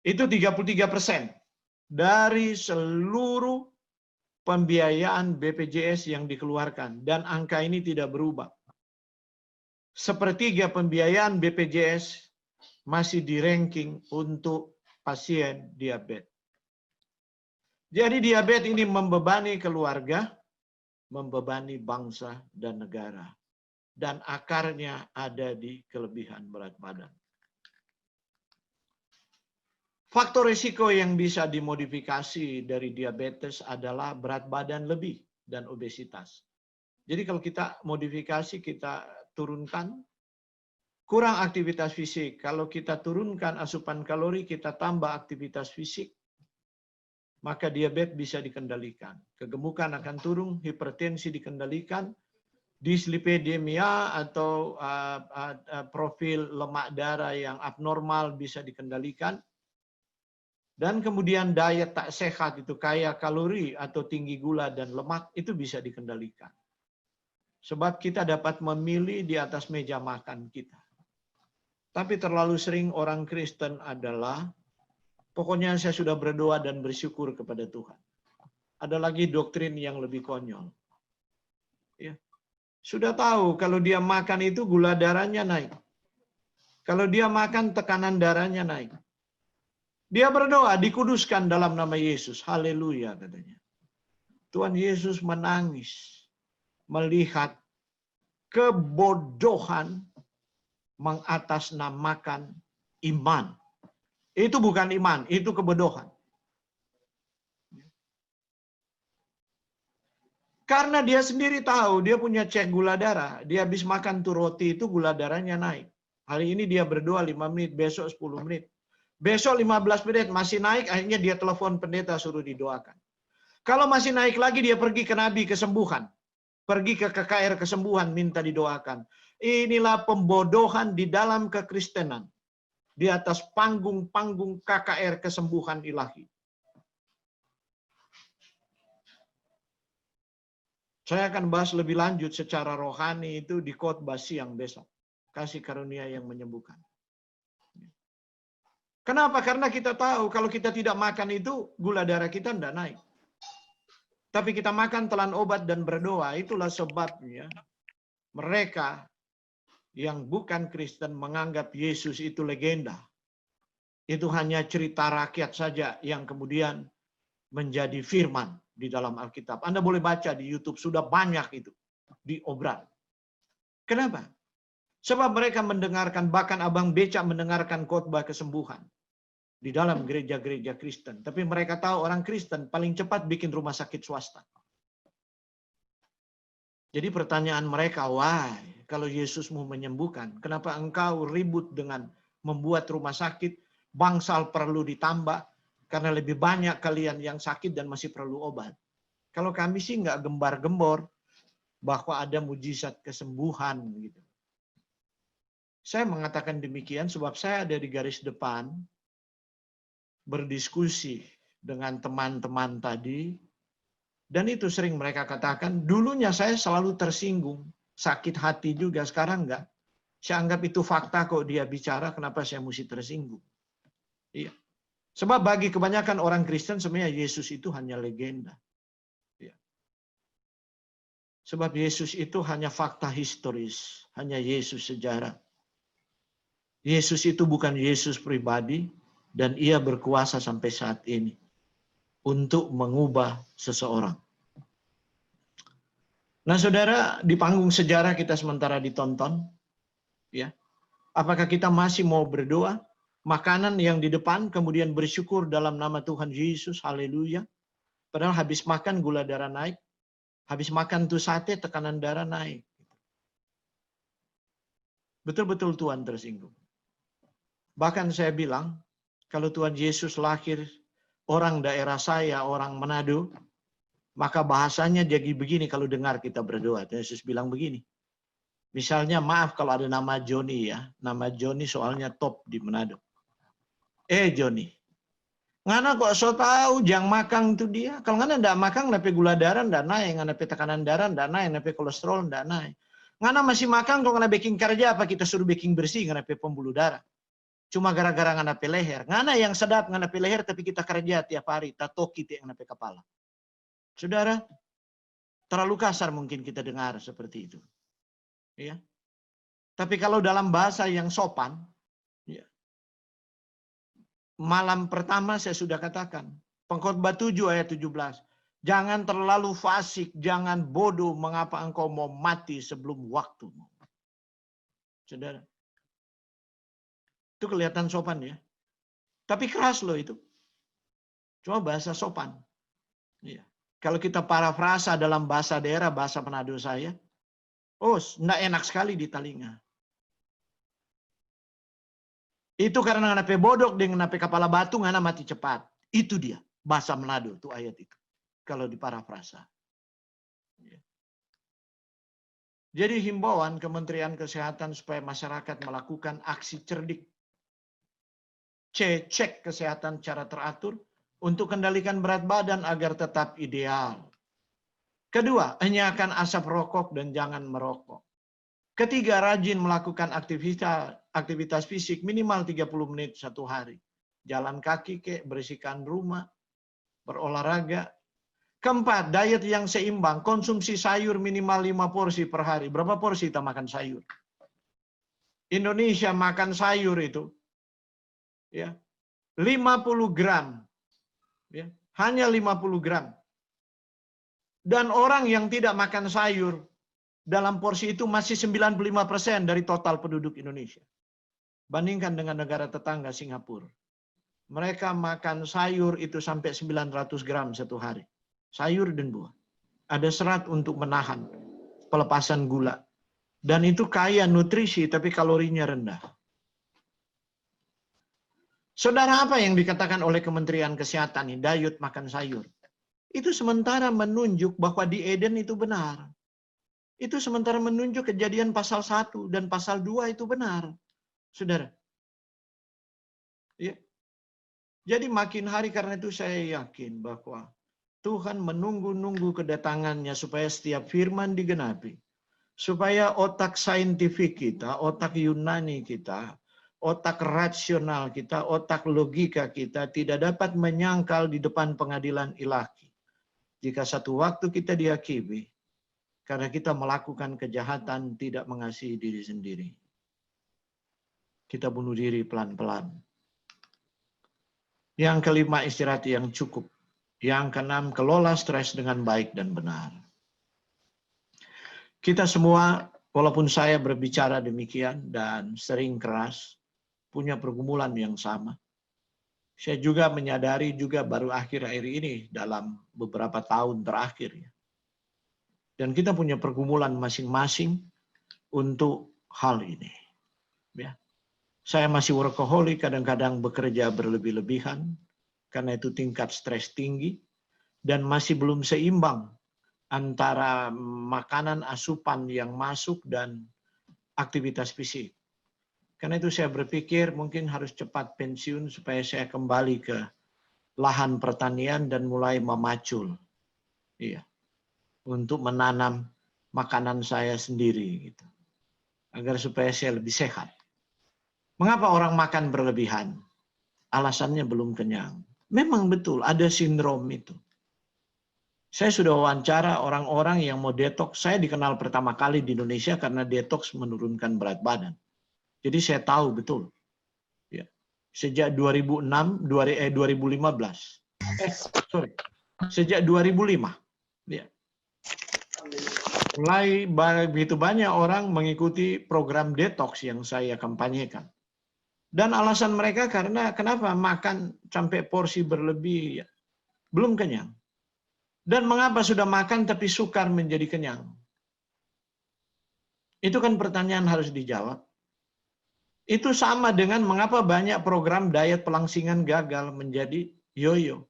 Itu 33% dari seluruh pembiayaan BPJS yang dikeluarkan. Dan angka ini tidak berubah. Sepertiga pembiayaan BPJS masih di ranking untuk pasien diabetes. Jadi diabetes ini membebani keluarga, membebani bangsa dan negara. Dan akarnya ada di kelebihan berat badan. Faktor risiko yang bisa dimodifikasi dari diabetes adalah berat badan lebih dan obesitas. Jadi kalau kita modifikasi, kita turunkan, kurang aktivitas fisik. Kalau kita turunkan asupan kalori, kita tambah aktivitas fisik, maka diabetes bisa dikendalikan. Kegemukan akan turun, hipertensi dikendalikan, dislipidemia atau profil lemak darah yang abnormal bisa dikendalikan. Dan kemudian diet tak sehat itu kaya kalori atau tinggi gula dan lemak itu bisa dikendalikan. Sebab kita dapat memilih di atas meja makan kita. Tapi terlalu sering orang Kristen adalah pokoknya saya sudah berdoa dan bersyukur kepada Tuhan. Ada lagi doktrin yang lebih konyol. Ya. Sudah tahu kalau dia makan itu gula darahnya naik. Kalau dia makan tekanan darahnya naik. Dia berdoa dikuduskan dalam nama Yesus. Haleluya katanya. Tuhan Yesus menangis melihat kebodohan mengatasnamakan iman. Itu bukan iman, itu kebodohan. Karena dia sendiri tahu, dia punya cek gula darah. Dia habis makan tuh roti itu gula darahnya naik. Hari ini dia berdoa 5 menit, besok 10 menit. Besok 15 menit masih naik, akhirnya dia telepon pendeta suruh didoakan. Kalau masih naik lagi, dia pergi ke Nabi kesembuhan. Pergi ke KKR kesembuhan, minta didoakan. Inilah pembodohan di dalam kekristenan. Di atas panggung-panggung KKR kesembuhan ilahi. Saya akan bahas lebih lanjut secara rohani itu di khotbah siang besok. Kasih karunia yang menyembuhkan. Kenapa? Karena kita tahu kalau kita tidak makan itu gula darah kita tidak naik. Tapi kita makan telan obat dan berdoa. Itulah sebabnya mereka yang bukan Kristen menganggap Yesus itu legenda. Itu hanya cerita rakyat saja yang kemudian menjadi firman di dalam Alkitab. Anda boleh baca di YouTube, sudah banyak itu diobral. Kenapa? Sebab mereka mendengarkan, bahkan Abang Becak mendengarkan khotbah kesembuhan di dalam gereja-gereja Kristen. Tapi mereka tahu orang Kristen paling cepat bikin rumah sakit swasta. Jadi pertanyaan mereka, why? Kalau Yesus mau menyembuhkan, kenapa engkau ribut dengan membuat rumah sakit, bangsal perlu ditambah, karena lebih banyak kalian yang sakit dan masih perlu obat. Kalau kami sih nggak gembar-gembor bahwa ada mujizat kesembuhan gitu. Saya mengatakan demikian sebab saya ada di garis depan berdiskusi dengan teman-teman tadi, dan itu sering mereka katakan, dulunya saya selalu tersinggung, sakit hati juga, sekarang enggak. Saya anggap itu fakta kok dia bicara, kenapa saya mesti tersinggung. Iya. Sebab bagi kebanyakan orang Kristen sebenarnya Yesus itu hanya legenda. Iya. Sebab Yesus itu hanya fakta historis, hanya Yesus sejarah. Yesus itu bukan Yesus pribadi, dan ia berkuasa sampai saat ini. untuk mengubah seseorang. Nah, saudara, di panggung sejarah kita sementara ditonton, ya. Apakah kita masih mau berdoa? Makanan yang di depan, kemudian bersyukur dalam nama Tuhan Yesus, haleluya. Padahal habis makan gula darah naik, habis makan tuh sate tekanan darah naik. Betul-betul Tuhan tersinggung. Bahkan saya bilang, kalau Tuhan Yesus lahir orang daerah saya, orang Manado, maka bahasanya jadi begini kalau dengar kita berdoa. Yesus bilang begini. Misalnya, maaf kalau ada nama Joni ya. Nama Joni soalnya top di Manado. Joni. Ngana kok so tahu jang makan itu dia. Kalau ngana ndak makan, nape gula darah ndak naik, ngana nape tekanan darah ndak naik, nape kolesterol ndak naik. Ngana masih makan kok ngana baking kerja apa kita suruh baking bersih, ngana nape pembuluh darah. Cuma gara-gara ngana nape leher. Ngana yang sedap ngana nape leher tapi kita kerja tiap hari, tatoki tiap ngana nape kepala. Saudara, terlalu kasar mungkin kita dengar seperti itu. Ya. Tapi kalau dalam bahasa yang sopan, ya. Malam pertama saya sudah katakan, Pengkhotbah 7 ayat 17. Jangan terlalu fasik, jangan bodoh mengapa engkau mau mati sebelum waktumu. Saudara. Itu kelihatan sopan ya. Tapi keras loh itu. Cuma bahasa sopan. Ya. Kalau kita parafrasa dalam bahasa daerah, bahasa Manado saya, enggak enak sekali di telinga. Itu karena nganape bodok dengan nganape kepala batu ngana mati cepat. Itu dia bahasa Manado tuh ayat itu. Kalau di parafrasa. Jadi himbauan Kementerian Kesehatan supaya masyarakat melakukan aksi cerdik. Cek kesehatan secara teratur untuk kendalikan berat badan agar tetap ideal. Kedua, enyahkan asap rokok dan jangan merokok. Ketiga, rajin melakukan aktivitas fisik minimal 30 menit satu hari. Jalan kaki bersihkan rumah, berolahraga. Keempat, diet yang seimbang, konsumsi sayur minimal 5 porsi per hari. Berapa porsi kita makan sayur? Indonesia makan sayur itu ya 50 gram. Ya, hanya 50 gram. Dan orang yang tidak makan sayur dalam porsi itu masih 95% dari total penduduk Indonesia. Bandingkan dengan negara tetangga Singapura. Mereka makan sayur itu sampai 900 gram satu hari. Sayur dan buah. Ada serat untuk menahan pelepasan gula. Dan itu kaya nutrisi tapi kalorinya rendah. Saudara, apa yang dikatakan oleh Kementerian Kesehatan ini? Diet makan sayur. Itu sementara menunjuk bahwa di Eden itu benar. Itu sementara menunjuk Kejadian pasal 1 dan pasal 2 itu benar. Saudara. Ya. Jadi makin hari karena itu saya yakin bahwa Tuhan menunggu-nunggu kedatangannya supaya setiap firman digenapi. Supaya otak saintifik kita, otak Yunani kita, otak rasional kita, otak logika kita tidak dapat menyangkal di depan pengadilan ilahi. Jika satu waktu kita dihakimi, karena kita melakukan kejahatan tidak mengasihi diri sendiri. Kita bunuh diri pelan-pelan. Yang kelima, istirahat yang cukup. Yang keenam, kelola stres dengan baik dan benar. Kita semua, walaupun saya berbicara demikian dan sering keras, punya pergumulan yang sama. Saya juga menyadari juga baru akhir-akhir ini dalam beberapa tahun terakhir. Dan kita punya pergumulan masing-masing untuk hal ini. Ya. Saya masih workaholic, kadang-kadang bekerja berlebih-lebihan, karena itu tingkat stres tinggi, dan masih belum seimbang antara makanan asupan yang masuk dan aktivitas fisik. Karena itu saya berpikir mungkin harus cepat pensiun supaya saya kembali ke lahan pertanian dan mulai memacul. Iya. Untuk menanam makanan saya sendiri gitu. Agar supaya saya lebih sehat. Mengapa orang makan berlebihan? Alasannya belum kenyang. Memang betul ada sindrom itu. Saya sudah wawancara orang-orang yang mau detox. Saya dikenal pertama kali di Indonesia karena detox menurunkan berat badan. Jadi saya tahu betul. Ya. Sejak 2015. Sejak 2005. Ya. Mulai begitu banyak orang mengikuti program detox yang saya kampanyekan. Dan alasan mereka karena kenapa makan sampai porsi berlebih, ya, belum kenyang. Dan mengapa sudah makan tapi sukar menjadi kenyang? Itu kan pertanyaan harus dijawab. Itu sama dengan mengapa banyak program diet pelangsingan gagal menjadi yoyo.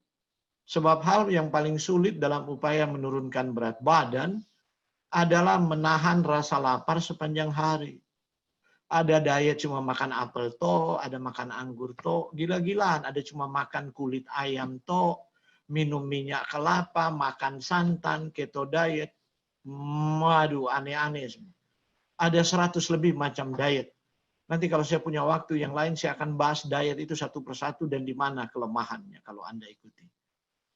Sebab hal yang paling sulit dalam upaya menurunkan berat badan adalah menahan rasa lapar sepanjang hari. Ada diet cuma makan apel to, ada makan anggur to, gila-gilaan. Ada cuma makan kulit ayam to, minum minyak kelapa, makan santan, keto diet. Waduh, aneh-aneh semua. Ada 100 lebih macam diet. Nanti kalau saya punya waktu yang lain, saya akan bahas diet itu satu persatu dan di mana kelemahannya kalau Anda ikuti.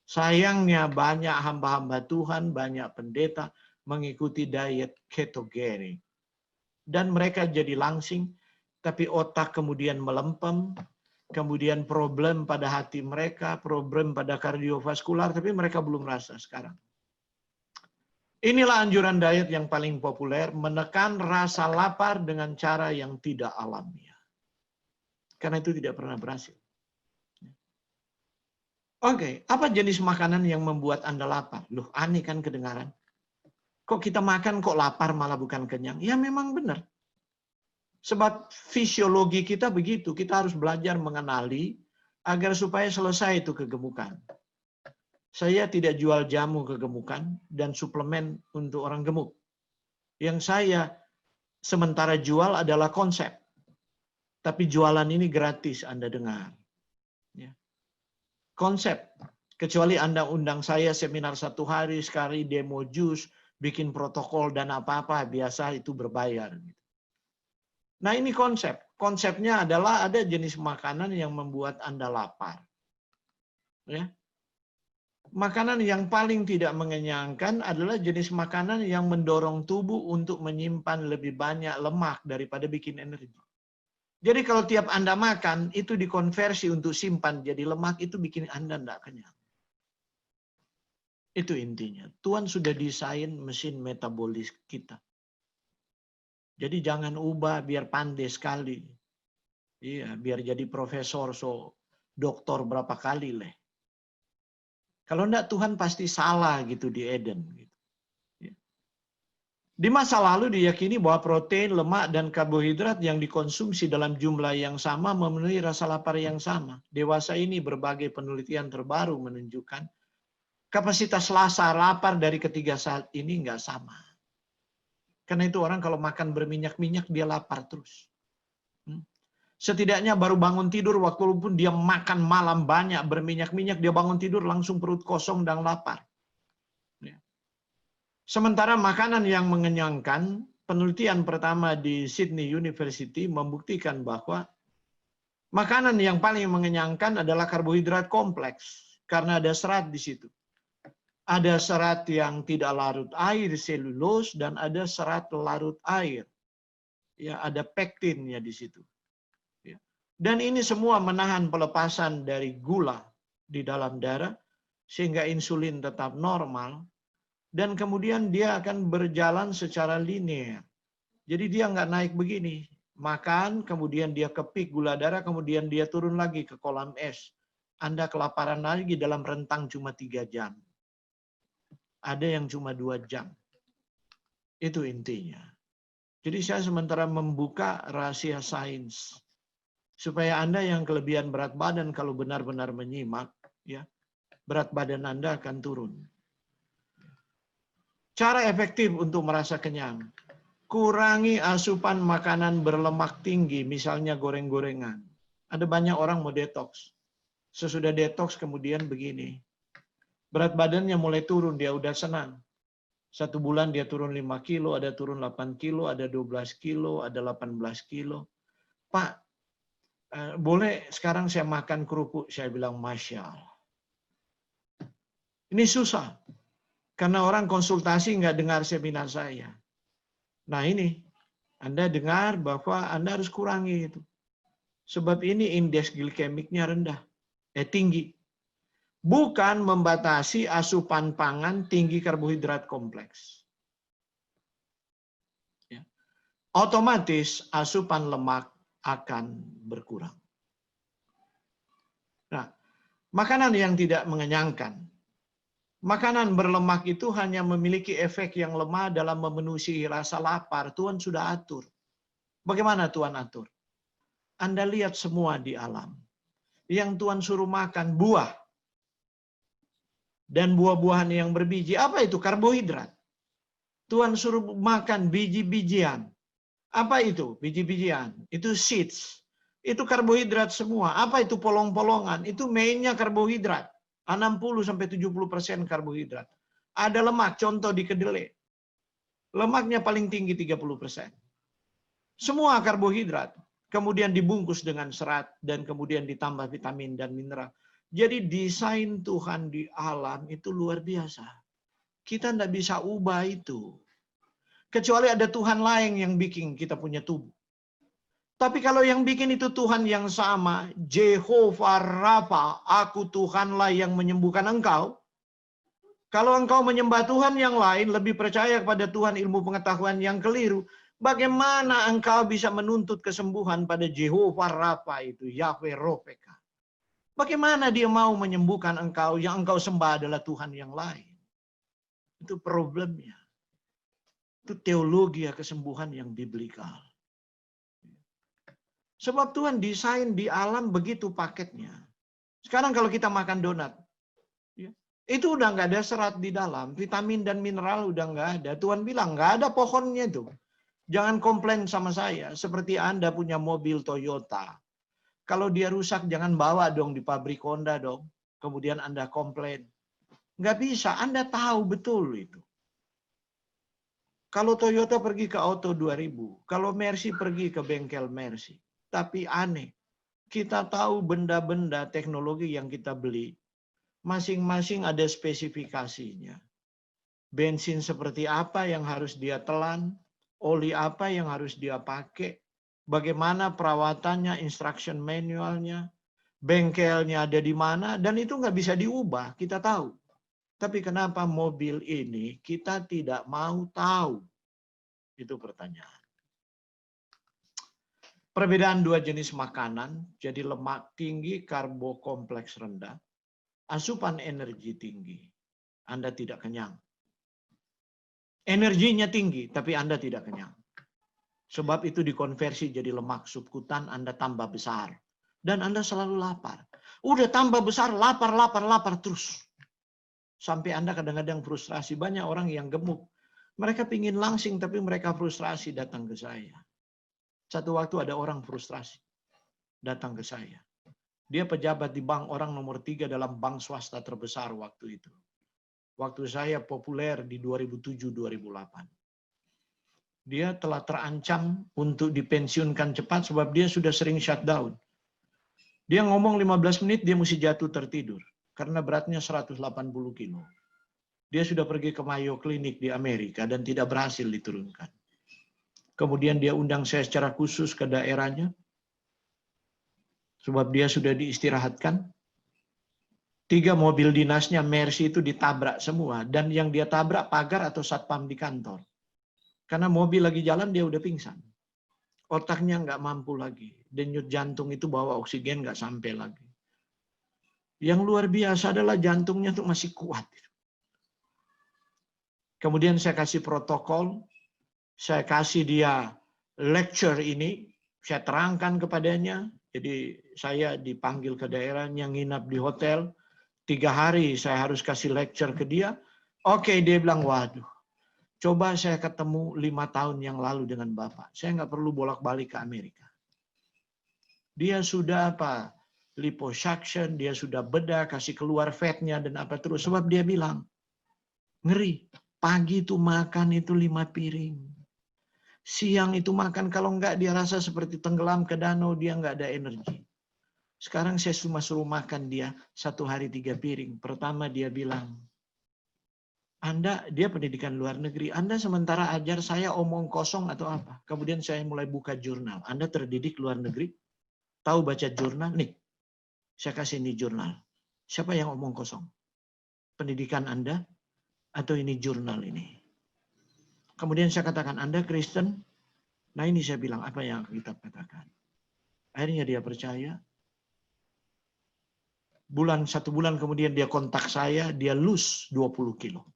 Sayangnya banyak hamba-hamba Tuhan, banyak pendeta mengikuti diet ketogenic. Dan mereka jadi langsing, tapi otak kemudian melempem, kemudian problem pada hati mereka, problem pada kardiovaskular, tapi mereka belum rasa sekarang. Inilah anjuran diet yang paling populer, menekan rasa lapar dengan cara yang tidak alamiah. Karena itu tidak pernah berhasil. Oke, apa jenis makanan yang membuat Anda lapar? Loh, aneh kan kedengaran. Kok kita makan kok lapar malah bukan kenyang? Ya memang benar. Sebab fisiologi kita begitu, kita harus belajar mengenali agar supaya selesai itu kegemukan. Saya tidak jual jamu kegemukan dan suplemen untuk orang gemuk. Yang saya sementara jual adalah konsep. Tapi jualan ini gratis, Anda dengar. Ya. Konsep. Kecuali Anda undang saya seminar 1 hari, sekali demo jus, bikin protokol dan apa-apa, biasa itu berbayar. Nah ini konsep. Konsepnya adalah ada jenis makanan yang membuat Anda lapar. Ya. Makanan yang paling tidak mengenyangkan adalah jenis makanan yang mendorong tubuh untuk menyimpan lebih banyak lemak daripada bikin energi. Jadi kalau tiap Anda makan, itu dikonversi untuk simpan jadi lemak, itu bikin Anda tidak kenyang. Itu intinya. Tuhan sudah desain mesin metabolis kita. Jadi jangan ubah biar pandai sekali. Iya, biar jadi profesor, doktor berapa kali leh. Kalau enggak Tuhan pasti salah gitu di Eden. Gitu. Ya. Di masa lalu diyakini bahwa protein, lemak, dan karbohidrat yang dikonsumsi dalam jumlah yang sama memenuhi rasa lapar yang sama. Dewasa ini berbagai penelitian terbaru menunjukkan kapasitas rasa lapar dari ketiga saat ini nggak sama. Karena itu orang kalau makan berminyak-minyak dia lapar terus. Setidaknya baru bangun tidur, walaupun dia makan malam banyak berminyak-minyak, dia bangun tidur langsung perut kosong dan lapar. Sementara makanan yang mengenyangkan, penelitian pertama di Sydney University membuktikan bahwa makanan yang paling mengenyangkan adalah karbohidrat kompleks, karena ada serat di situ. Ada serat yang tidak larut air, selulose, dan ada serat larut air. Ya, ada pektinnya di situ. Ya. Dan ini semua menahan pelepasan dari gula di dalam darah, sehingga insulin tetap normal, dan kemudian dia akan berjalan secara linear. Jadi dia nggak naik begini. Makan, kemudian dia ke peak gula darah, kemudian dia turun lagi ke kolam es. Anda kelaparan lagi dalam rentang cuma 3 jam. Ada yang cuma 2 jam. Itu intinya. Jadi saya sementara membuka rahasia sains. Supaya Anda yang kelebihan berat badan kalau benar-benar menyimak, ya, berat badan Anda akan turun. Cara efektif untuk merasa kenyang. Kurangi asupan makanan berlemak tinggi, misalnya goreng-gorengan. Ada banyak orang mau detox. Sesudah detox kemudian begini. Berat badannya mulai turun, dia udah senang. 1 bulan dia turun 5 kilo, ada turun 8 kilo, ada 12 kilo, ada 18 kilo. Pak, boleh sekarang saya makan kerupuk? Saya bilang, Masya Allah. Ini susah. Karena orang konsultasi nggak dengar seminar saya. Nah ini, Anda dengar bahwa Anda harus kurangi itu. Sebab ini indeks glikemiknya rendah, tinggi. bukan membatasi asupan pangan tinggi karbohidrat kompleks. Ya. Otomatis asupan lemak akan berkurang. Nah, makanan yang tidak mengenyangkan, makanan berlemak itu hanya memiliki efek yang lemah dalam memenuhi rasa lapar. Tuhan sudah atur. Bagaimana Tuhan atur? Anda lihat semua di alam. Yang Tuhan suruh makan buah. Dan buah-buahan yang berbiji. Apa itu? Karbohidrat. Tuhan suruh makan biji-bijian. Apa itu? Biji-bijian. Itu seeds. Itu karbohidrat semua. Apa itu? Polong-polongan. Itu mainnya karbohidrat. 60-70% karbohidrat. Ada lemak, contoh di kedelai. Lemaknya paling tinggi 30%. Semua karbohidrat. Kemudian dibungkus dengan serat dan kemudian ditambah vitamin dan mineral. Jadi desain Tuhan di alam itu luar biasa. Kita tidak bisa ubah itu. Kecuali ada Tuhan lain yang bikin kita punya tubuh. Tapi kalau yang bikin itu Tuhan yang sama, Jehovah Rafa, aku Tuhanlah yang menyembuhkan engkau. Kalau engkau menyembah Tuhan yang lain, lebih percaya kepada Tuhan ilmu pengetahuan yang keliru, bagaimana engkau bisa menuntut kesembuhan pada Jehovah Rafa itu, Yahweh Rofeka? Bagaimana dia mau menyembuhkan engkau, yang engkau sembah adalah Tuhan yang lain? Itu problemnya. Itu teologi kesembuhan yang biblikal. Sebab Tuhan desain di alam begitu paketnya. Sekarang kalau kita makan donat, itu udah nggak ada serat di dalam, vitamin dan mineral udah nggak ada. Tuhan bilang nggak ada pohonnya itu. Jangan komplain sama saya, seperti Anda punya mobil Toyota. Kalau dia rusak jangan bawa dong di pabrik Honda dong. Kemudian Anda komplain. Nggak bisa, Anda tahu betul itu. Kalau Toyota pergi ke Auto 2000, kalau Mercy pergi ke bengkel Mercy. Tapi aneh, kita tahu benda-benda teknologi yang kita beli, masing-masing ada spesifikasinya. Bensin seperti apa yang harus dia telan, oli apa yang harus dia pakai, bagaimana perawatannya, instruction manualnya, bengkelnya ada di mana, dan itu nggak bisa diubah, kita tahu. Tapi kenapa mobil ini kita tidak mau tahu? Itu pertanyaan. Perbedaan dua jenis makanan, jadi lemak tinggi, karbo kompleks rendah, asupan energi tinggi, Anda tidak kenyang. Energinya tinggi, tapi Anda tidak kenyang. Sebab itu dikonversi jadi lemak subkutan, Anda tambah besar. Dan Anda selalu lapar. Udah tambah besar, lapar terus. Sampai Anda kadang-kadang frustrasi. Banyak orang yang gemuk. Mereka pingin langsing, tapi mereka frustrasi datang ke saya. Satu waktu ada orang frustrasi. Datang ke saya. Dia pejabat di bank, orang nomor 3 dalam bank swasta terbesar waktu itu. Waktu saya populer di 2007-2008. Dia telah terancam untuk dipensiunkan cepat sebab dia sudah sering shutdown. Dia ngomong 15 menit, dia mesti jatuh tertidur. Karena beratnya 180 kilo. Dia sudah pergi ke Mayo Clinic di Amerika dan tidak berhasil diturunkan. Kemudian dia undang saya secara khusus ke daerahnya. Sebab dia sudah diistirahatkan. 3 mobil dinasnya Mercy itu ditabrak semua. Dan yang dia tabrak pagar atau satpam di kantor. Karena mobil lagi jalan dia udah pingsan. Otaknya nggak mampu lagi. Denyut jantung itu bawa oksigen nggak sampai lagi. Yang luar biasa adalah jantungnya tuh masih kuat. Kemudian saya kasih protokol. Saya kasih dia lecture ini. Saya terangkan kepadanya. Jadi saya dipanggil ke daerahnya, nginap di hotel. 3 hari saya harus kasih lecture ke dia. Oke, dia bilang, waduh. Coba saya ketemu 5 tahun yang lalu dengan Bapak. Saya nggak perlu bolak-balik ke Amerika. Dia sudah apa? Liposuction, dia sudah bedah, kasih keluar fatnya dan apa terus. Sebab dia bilang, ngeri. Pagi itu makan itu 5 piring. Siang itu makan, kalau enggak dia rasa seperti tenggelam ke danau, dia enggak ada energi. Sekarang saya cuma suruh makan dia 1 hari 3 piring. Pertama dia bilang, dia pendidikan luar negeri, Anda sementara ajar saya omong kosong atau apa? Kemudian saya mulai buka jurnal. Anda terdidik luar negeri? Tahu baca jurnal? Nih, saya kasih ini jurnal. Siapa yang omong kosong? Pendidikan Anda atau ini jurnal ini? Kemudian saya katakan, Anda Kristen? Nah ini saya bilang, apa yang kita katakan? Akhirnya dia percaya. 1 bulan kemudian dia kontak saya, dia lose 20 kilo.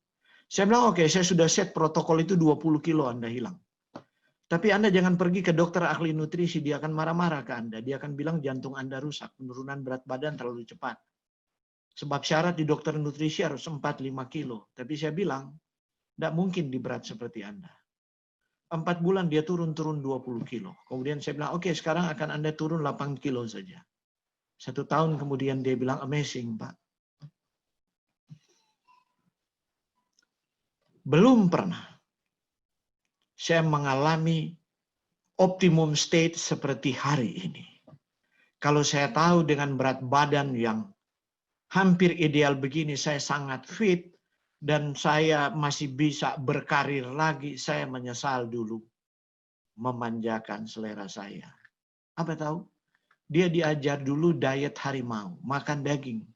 Saya bilang, oke, saya sudah set protokol itu 20 kilo Anda hilang. Tapi Anda jangan pergi ke dokter ahli nutrisi, dia akan marah-marah ke Anda. Dia akan bilang jantung Anda rusak, penurunan berat badan terlalu cepat. Sebab syarat di dokter nutrisi harus 4-5 kilo. Tapi saya bilang, tidak mungkin di berat seperti Anda. 4 bulan dia turun 20 kilo. Kemudian saya bilang, oke, sekarang akan Anda turun 8 kilo saja. 1 tahun kemudian dia bilang, amazing Pak. Belum pernah saya mengalami optimum state seperti hari ini. Kalau saya tahu dengan berat badan yang hampir ideal begini, saya sangat fit, dan saya masih bisa berkarir lagi, saya menyesal dulu memanjakan selera saya. Apa tahu? Dia diajar dulu diet harimau, makan daging.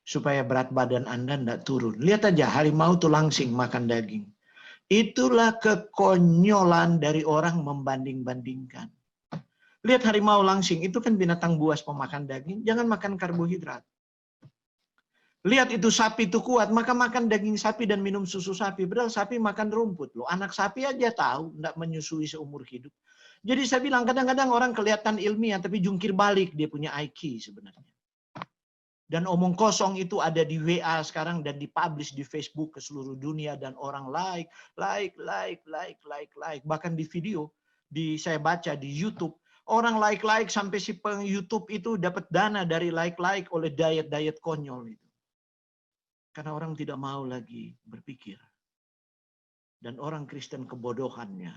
Supaya berat badan Anda tidak turun. Lihat aja, harimau tuh langsing makan daging. Itulah kekonyolan dari orang membanding-bandingkan. Lihat harimau langsing, itu kan binatang buas pemakan daging, jangan makan karbohidrat. Lihat itu sapi itu kuat, maka makan daging sapi dan minum susu sapi. Padahal sapi makan rumput loh. Anak sapi aja tahu, tidak menyusui seumur hidup. Jadi saya bilang, kadang-kadang orang kelihatan ilmiah, tapi jungkir balik dia punya IQ sebenarnya. Dan omong kosong itu ada di WA sekarang dan dipublish di Facebook ke seluruh dunia, dan orang like. Bahkan di video, saya baca di YouTube, orang like sampai si peng YouTube itu dapat dana dari like oleh diet konyol itu. Karena orang tidak mau lagi berpikir. Dan orang Kristen kebodohannya,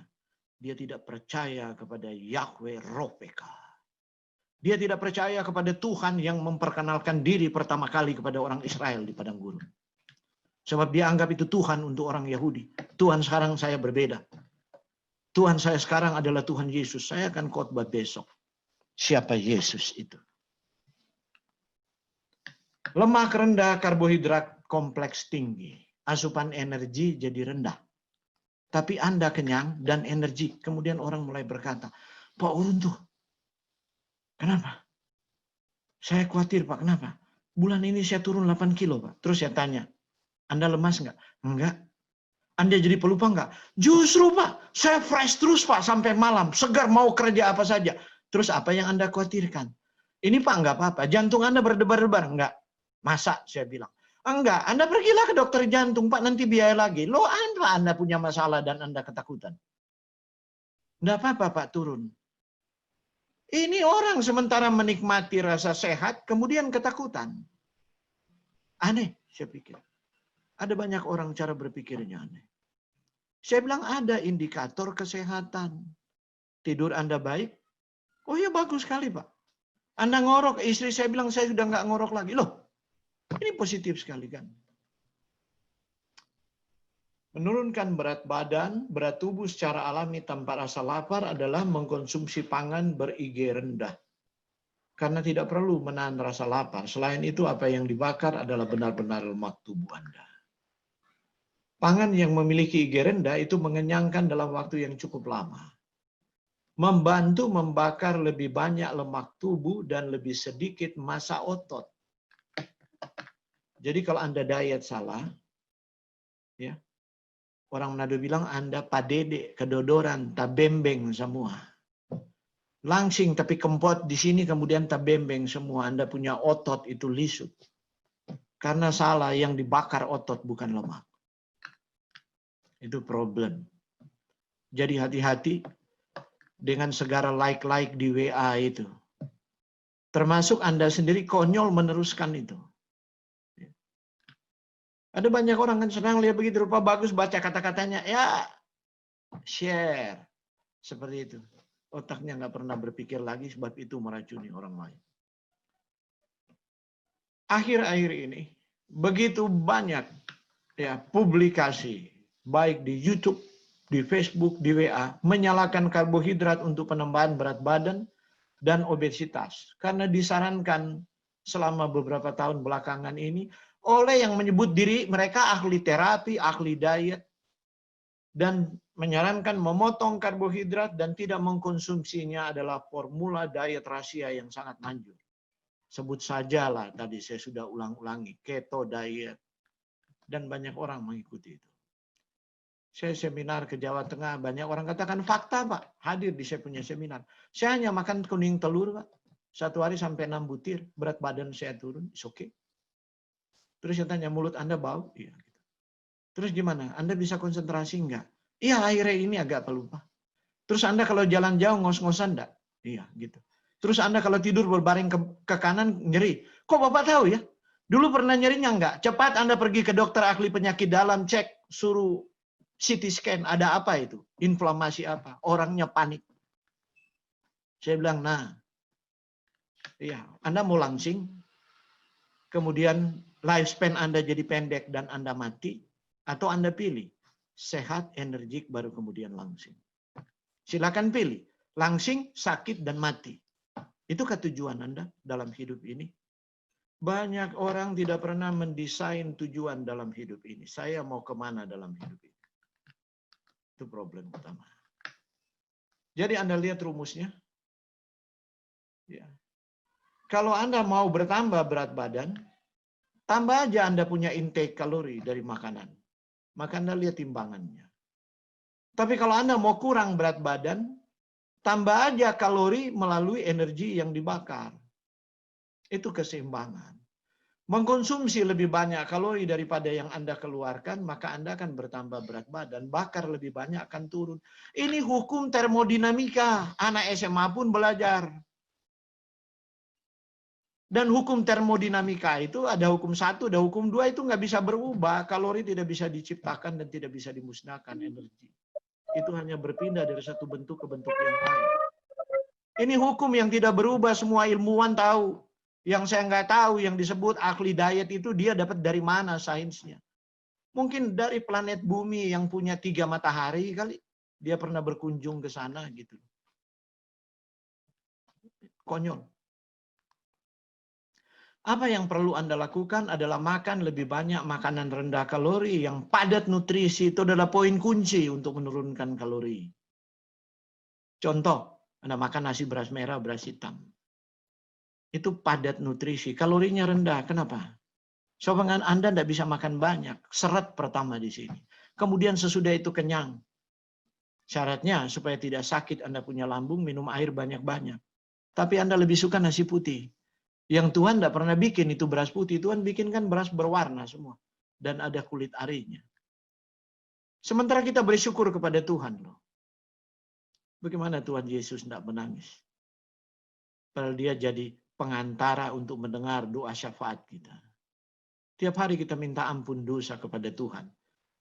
dia tidak percaya kepada Yahweh Ropeka. Dia tidak percaya kepada Tuhan yang memperkenalkan diri pertama kali kepada orang Israel di padang gurun. Sebab dia anggap itu Tuhan untuk orang Yahudi. Tuhan sekarang saya berbeda. Tuhan saya sekarang adalah Tuhan Yesus. Saya akan khotbah besok. Siapa Yesus itu? Lemak rendah, karbohidrat kompleks tinggi. Asupan energi jadi rendah. Tapi Anda kenyang dan energi. Kemudian orang mulai berkata, Pak Urun tuh, kenapa? Saya khawatir Pak, kenapa? Bulan ini saya turun 8 kilo Pak. Terus saya tanya, Anda lemas nggak? Enggak. Anda jadi pelupa nggak? Justru Pak, saya fresh terus Pak sampai malam. Segar mau kerja apa saja. Terus apa yang Anda khawatirkan? Ini Pak nggak apa-apa. Jantung Anda berdebar-debar? Enggak. Masa? Saya bilang. Enggak. Anda pergilah ke dokter jantung Pak, nanti biaya lagi. Loh Anda punya masalah dan Anda ketakutan. Enggak apa-apa Pak, turun. Ini orang sementara menikmati rasa sehat, kemudian ketakutan. Aneh, saya pikir. Ada banyak orang cara berpikirnya aneh. Saya bilang ada indikator kesehatan. Tidur Anda baik? Oh ya bagus sekali Pak. Anda ngorok, istri saya bilang saya sudah nggak ngorok lagi. Loh, ini positif sekali kan. Menurunkan berat badan, berat tubuh secara alami tanpa rasa lapar adalah mengkonsumsi pangan ber-IG rendah. Karena tidak perlu menahan rasa lapar. Selain itu, apa yang dibakar adalah benar-benar lemak tubuh Anda. Pangan yang memiliki IG rendah itu mengenyangkan dalam waktu yang cukup lama. Membantu membakar lebih banyak lemak tubuh dan lebih sedikit massa otot. Jadi kalau Anda diet salah, ya, orang Manado bilang Anda padede, kedodoran, tabembeng semua. Langsing tapi kempot di sini kemudian tabembeng semua. Anda punya otot itu lisut. Karena salah, yang dibakar otot bukan lemak. Itu problem. Jadi hati-hati dengan segala like di WA itu. Termasuk Anda sendiri konyol meneruskan itu. Ada banyak orang kan senang lihat begitu, rupa bagus baca kata-katanya, ya share. Seperti itu. Otaknya nggak pernah berpikir lagi sebab itu meracuni orang lain. Akhir-akhir ini begitu banyak ya publikasi baik di YouTube, di Facebook, di WA menyalahkan karbohidrat untuk penambahan berat badan dan obesitas karena disarankan selama beberapa tahun belakangan ini oleh yang menyebut diri mereka ahli terapi, ahli diet, dan menyarankan memotong karbohidrat dan tidak mengkonsumsinya adalah formula diet rahasia yang sangat manjur. Sebut sajalah tadi saya sudah ulang-ulangi, keto diet. Dan banyak orang mengikuti itu. Saya seminar ke Jawa Tengah, banyak orang katakan fakta Pak, hadir di saya punya seminar. Saya hanya makan kuning telur Pak, 1 hari sampai 6 butir, berat badan saya turun, it's okay. Terus saya tanya, mulut Anda bau? Iya. Gitu. Terus gimana? Anda bisa konsentrasi enggak? Iya, akhirnya ini agak pelupa. Terus Anda kalau jalan jauh ngos-ngosan enggak? Iya, gitu. Terus Anda kalau tidur berbaring ke kanan nyeri. Kok Bapak tahu ya? Dulu pernah nyerinya enggak? Cepat Anda pergi ke dokter ahli penyakit dalam, cek, suruh CT scan, ada apa itu? Inflamasi apa? Orangnya panik. Saya bilang, nah, iya, Anda mau langsing, kemudian lifespan Anda jadi pendek dan Anda mati, atau Anda pilih sehat, energik, baru kemudian langsing. Silakan pilih, langsing, sakit, dan mati. Itukah tujuan Anda dalam hidup ini? Banyak orang tidak pernah mendesain tujuan dalam hidup ini. Saya mau kemana dalam hidup ini? Itu problem utama. Jadi Anda lihat rumusnya. Ya. Kalau Anda mau bertambah berat badan, tambah aja Anda punya intake kalori dari makanan. Maka Anda lihat timbangannya. Tapi kalau Anda mau kurang berat badan, tambah aja kalori melalui energi yang dibakar. Itu keseimbangan. Mengkonsumsi lebih banyak kalori daripada yang Anda keluarkan, maka Anda akan bertambah berat badan. Bakar lebih banyak akan turun. Ini hukum termodinamika. Anak SMA pun belajar. Dan hukum termodinamika itu ada hukum 1, ada hukum 2 itu nggak bisa berubah. Kalori tidak bisa diciptakan dan tidak bisa dimusnahkan energi. Itu hanya berpindah dari satu bentuk ke bentuk yang lain. Ini hukum yang tidak berubah, semua ilmuwan tahu. Yang saya nggak tahu, yang disebut ahli diet itu dia dapat dari mana sainsnya. Mungkin dari planet bumi yang punya 3 matahari kali. Dia pernah berkunjung ke sana gitu. Konyol. Apa yang perlu Anda lakukan adalah makan lebih banyak makanan rendah kalori yang padat nutrisi. Itu adalah poin kunci untuk menurunkan kalori. Contoh, Anda makan nasi beras merah, beras hitam. Itu padat nutrisi, kalorinya rendah. Kenapa? Sobangan Anda tidak bisa makan banyak. Serat pertama di sini. Kemudian sesudah itu kenyang. Syaratnya supaya tidak sakit Anda punya lambung, minum air banyak-banyak. Tapi Anda lebih suka nasi putih. Yang Tuhan tidak pernah bikin itu beras putih. Tuhan bikin kan beras berwarna semua. Dan ada kulit arinya. Sementara kita bersyukur kepada Tuhan loh. Bagaimana Tuhan Yesus tidak menangis? Padahal dia jadi pengantara untuk mendengar doa syafaat kita. Tiap hari kita minta ampun dosa kepada Tuhan.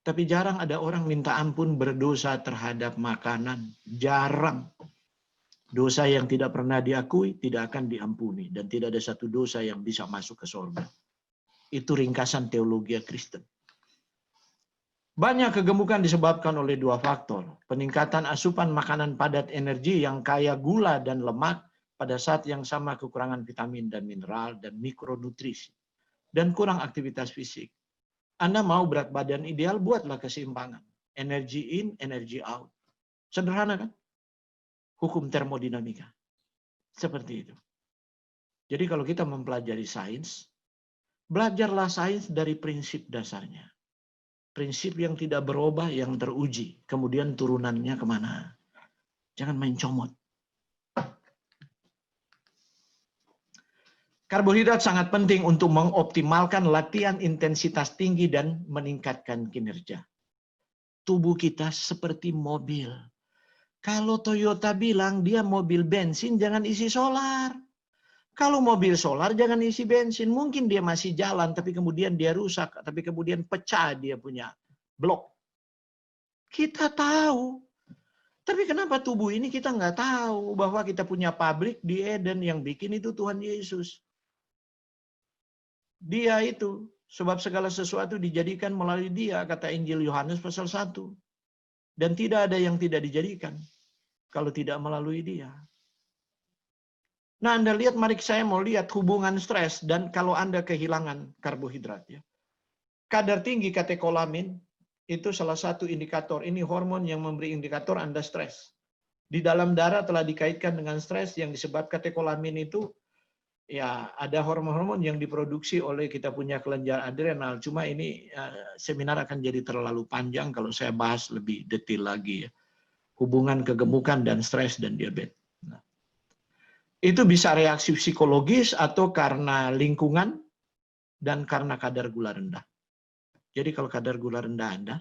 Tapi jarang ada orang minta ampun berdosa terhadap makanan. Jarang. Dosa yang tidak pernah diakui tidak akan diampuni. Dan tidak ada satu dosa yang bisa masuk ke surga. Itu ringkasan teologi Kristen. Banyak kegemukan disebabkan oleh 2 faktor. Peningkatan asupan makanan padat energi yang kaya gula dan lemak pada saat yang sama kekurangan vitamin dan mineral dan mikronutrisi. Dan kurang aktivitas fisik. Anda mau berat badan ideal, buatlah keseimbangan. Energi in, energi out. Sederhana kan? Hukum termodinamika. Seperti itu. Jadi kalau kita mempelajari sains, belajarlah sains dari prinsip dasarnya. Prinsip yang tidak berubah, yang teruji. Kemudian turunannya kemana? Jangan main comot. Karbohidrat sangat penting untuk mengoptimalkan latihan intensitas tinggi dan meningkatkan kinerja. Tubuh kita seperti mobil. Kalau Toyota bilang dia mobil bensin, jangan isi solar. Kalau mobil solar, jangan isi bensin. Mungkin dia masih jalan, tapi kemudian dia rusak. Tapi kemudian pecah dia punya blok. Kita tahu. Tapi kenapa tubuh ini kita nggak tahu bahwa kita punya pabrik di Eden yang bikin itu Tuhan Yesus. Dia itu, sebab segala sesuatu dijadikan melalui dia, kata Injil Yohanes pasal 1. Dan tidak ada yang tidak dijadikan kalau tidak melalui dia. Nah, Anda lihat, mari saya mau lihat hubungan stres dan kalau Anda kehilangan karbohidrat. Ya. Kadar tinggi katekolamin itu salah satu indikator. Ini hormon yang memberi indikator Anda stres. Di dalam darah telah dikaitkan dengan stres yang disebabkan katekolamin itu, ya ada hormon-hormon yang diproduksi oleh kita punya kelenjar adrenal. Cuma ini seminar akan jadi terlalu panjang kalau saya bahas lebih detail lagi ya. Hubungan kegemukan dan stres dan diabetes. Nah, itu bisa reaksi psikologis atau karena lingkungan dan karena kadar gula rendah. Jadi kalau kadar gula rendah Anda,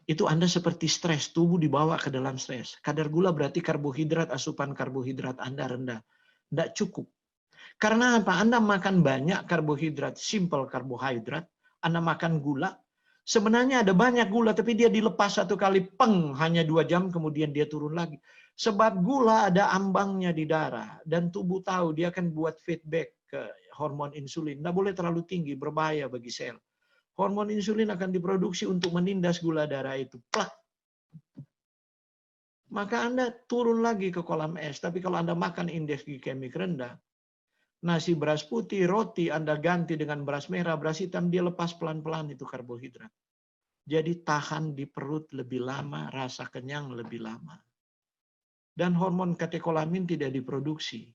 itu Anda seperti stres, tubuh dibawa ke dalam stres. Kadar gula berarti karbohidrat, asupan karbohidrat Anda rendah. Tidak cukup. Karena apa? Anda makan banyak karbohidrat, simple karbohidrat, Anda makan gula, sebenarnya ada banyak gula, tapi dia dilepas satu kali, peng, hanya 2 jam, kemudian dia turun lagi. Sebab gula ada ambangnya di darah, dan tubuh tahu dia akan buat feedback ke hormon insulin. Tidak boleh terlalu tinggi, berbahaya bagi sel. Hormon insulin akan diproduksi untuk menindas gula darah itu. Plak. Maka Anda turun lagi ke kolam es. Tapi kalau Anda makan indeks glikemik rendah, nasi beras putih, roti Anda ganti dengan beras merah, beras hitam, dia lepas pelan-pelan itu karbohidrat. Jadi tahan di perut lebih lama, rasa kenyang lebih lama. Dan hormon katekolamin tidak diproduksi.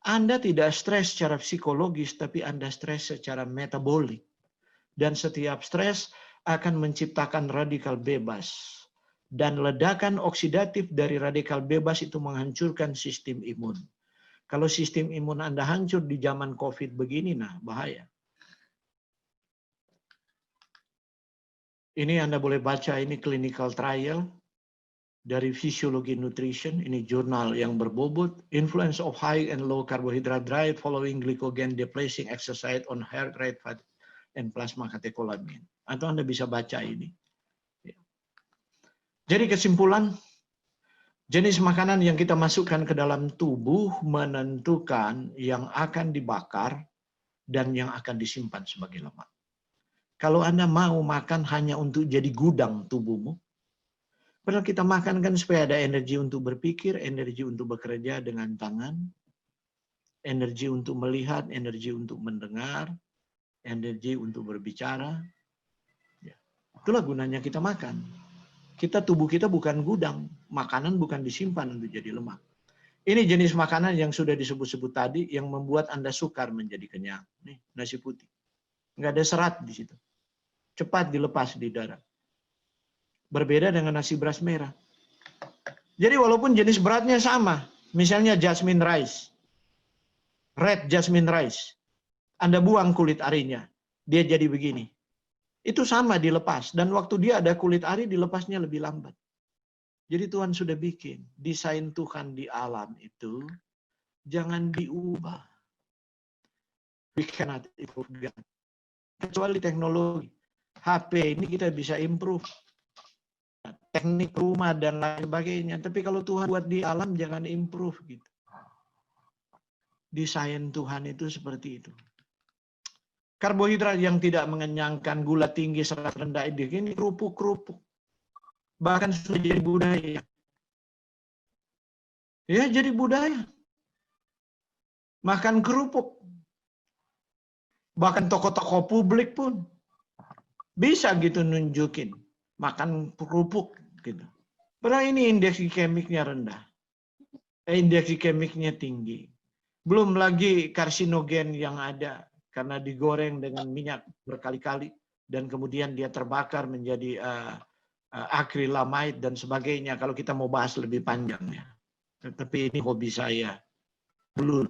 Anda tidak stres secara psikologis, tapi Anda stres secara metabolik. Dan setiap stres akan menciptakan radikal bebas. Dan ledakan oksidatif dari radikal bebas itu menghancurkan sistem imun. Kalau sistem imun Anda hancur di zaman COVID begini, nah bahaya. Ini Anda boleh baca, ini clinical trial dari Physiology Nutrition. Ini jurnal yang berbobot. Influence of high and low carbohydrate diet following glycogen depleting exercise on heart rate fat and plasma katekolamin. Atau Anda bisa baca ini. Jadi kesimpulan, jenis makanan yang kita masukkan ke dalam tubuh menentukan yang akan dibakar dan yang akan disimpan sebagai lemak. Kalau Anda mau makan hanya untuk jadi gudang tubuhmu, padahal kita makan kan supaya ada energi untuk berpikir, energi untuk bekerja dengan tangan, energi untuk melihat, energi untuk mendengar, energi untuk berbicara. Ya. Itulah gunanya kita makan. Tubuh kita bukan gudang, makanan bukan disimpan untuk jadi lemak. Ini jenis makanan yang sudah disebut-sebut tadi yang membuat Anda sukar menjadi kenyang. Nih, nasi putih. Nggak ada serat di situ. Cepat dilepas di darah. Berbeda dengan nasi beras merah. Jadi walaupun jenis beratnya sama, misalnya jasmine rice, red jasmine rice, Anda buang kulit arinya, dia jadi begini. Itu sama dilepas, dan waktu dia ada kulit ari dilepasnya lebih lambat. Jadi Tuhan sudah bikin, desain Tuhan di alam itu jangan diubah. We cannot improve God. Kecuali teknologi. HP ini kita bisa improve. Teknik rumah dan lain sebagainya. Tapi kalau Tuhan buat di alam jangan improve gitu. Desain Tuhan itu seperti itu. Karbohidrat yang tidak mengenyangkan, gula tinggi, serat rendah, ini kerupuk-kerupuk. Bahkan sudah jadi budaya. Ya, jadi budaya. Makan kerupuk. Bahkan tokoh-tokoh publik pun bisa gitu nunjukin. Makan kerupuk gitu. Padahal ini indeks glikemiknya rendah. Indeks glikemiknya tinggi. Belum lagi karsinogen yang ada. Karena digoreng dengan minyak berkali-kali dan kemudian dia terbakar menjadi akrilamide dan sebagainya. Kalau kita mau bahas lebih panjang ya. Tapi ini hobi saya dulu.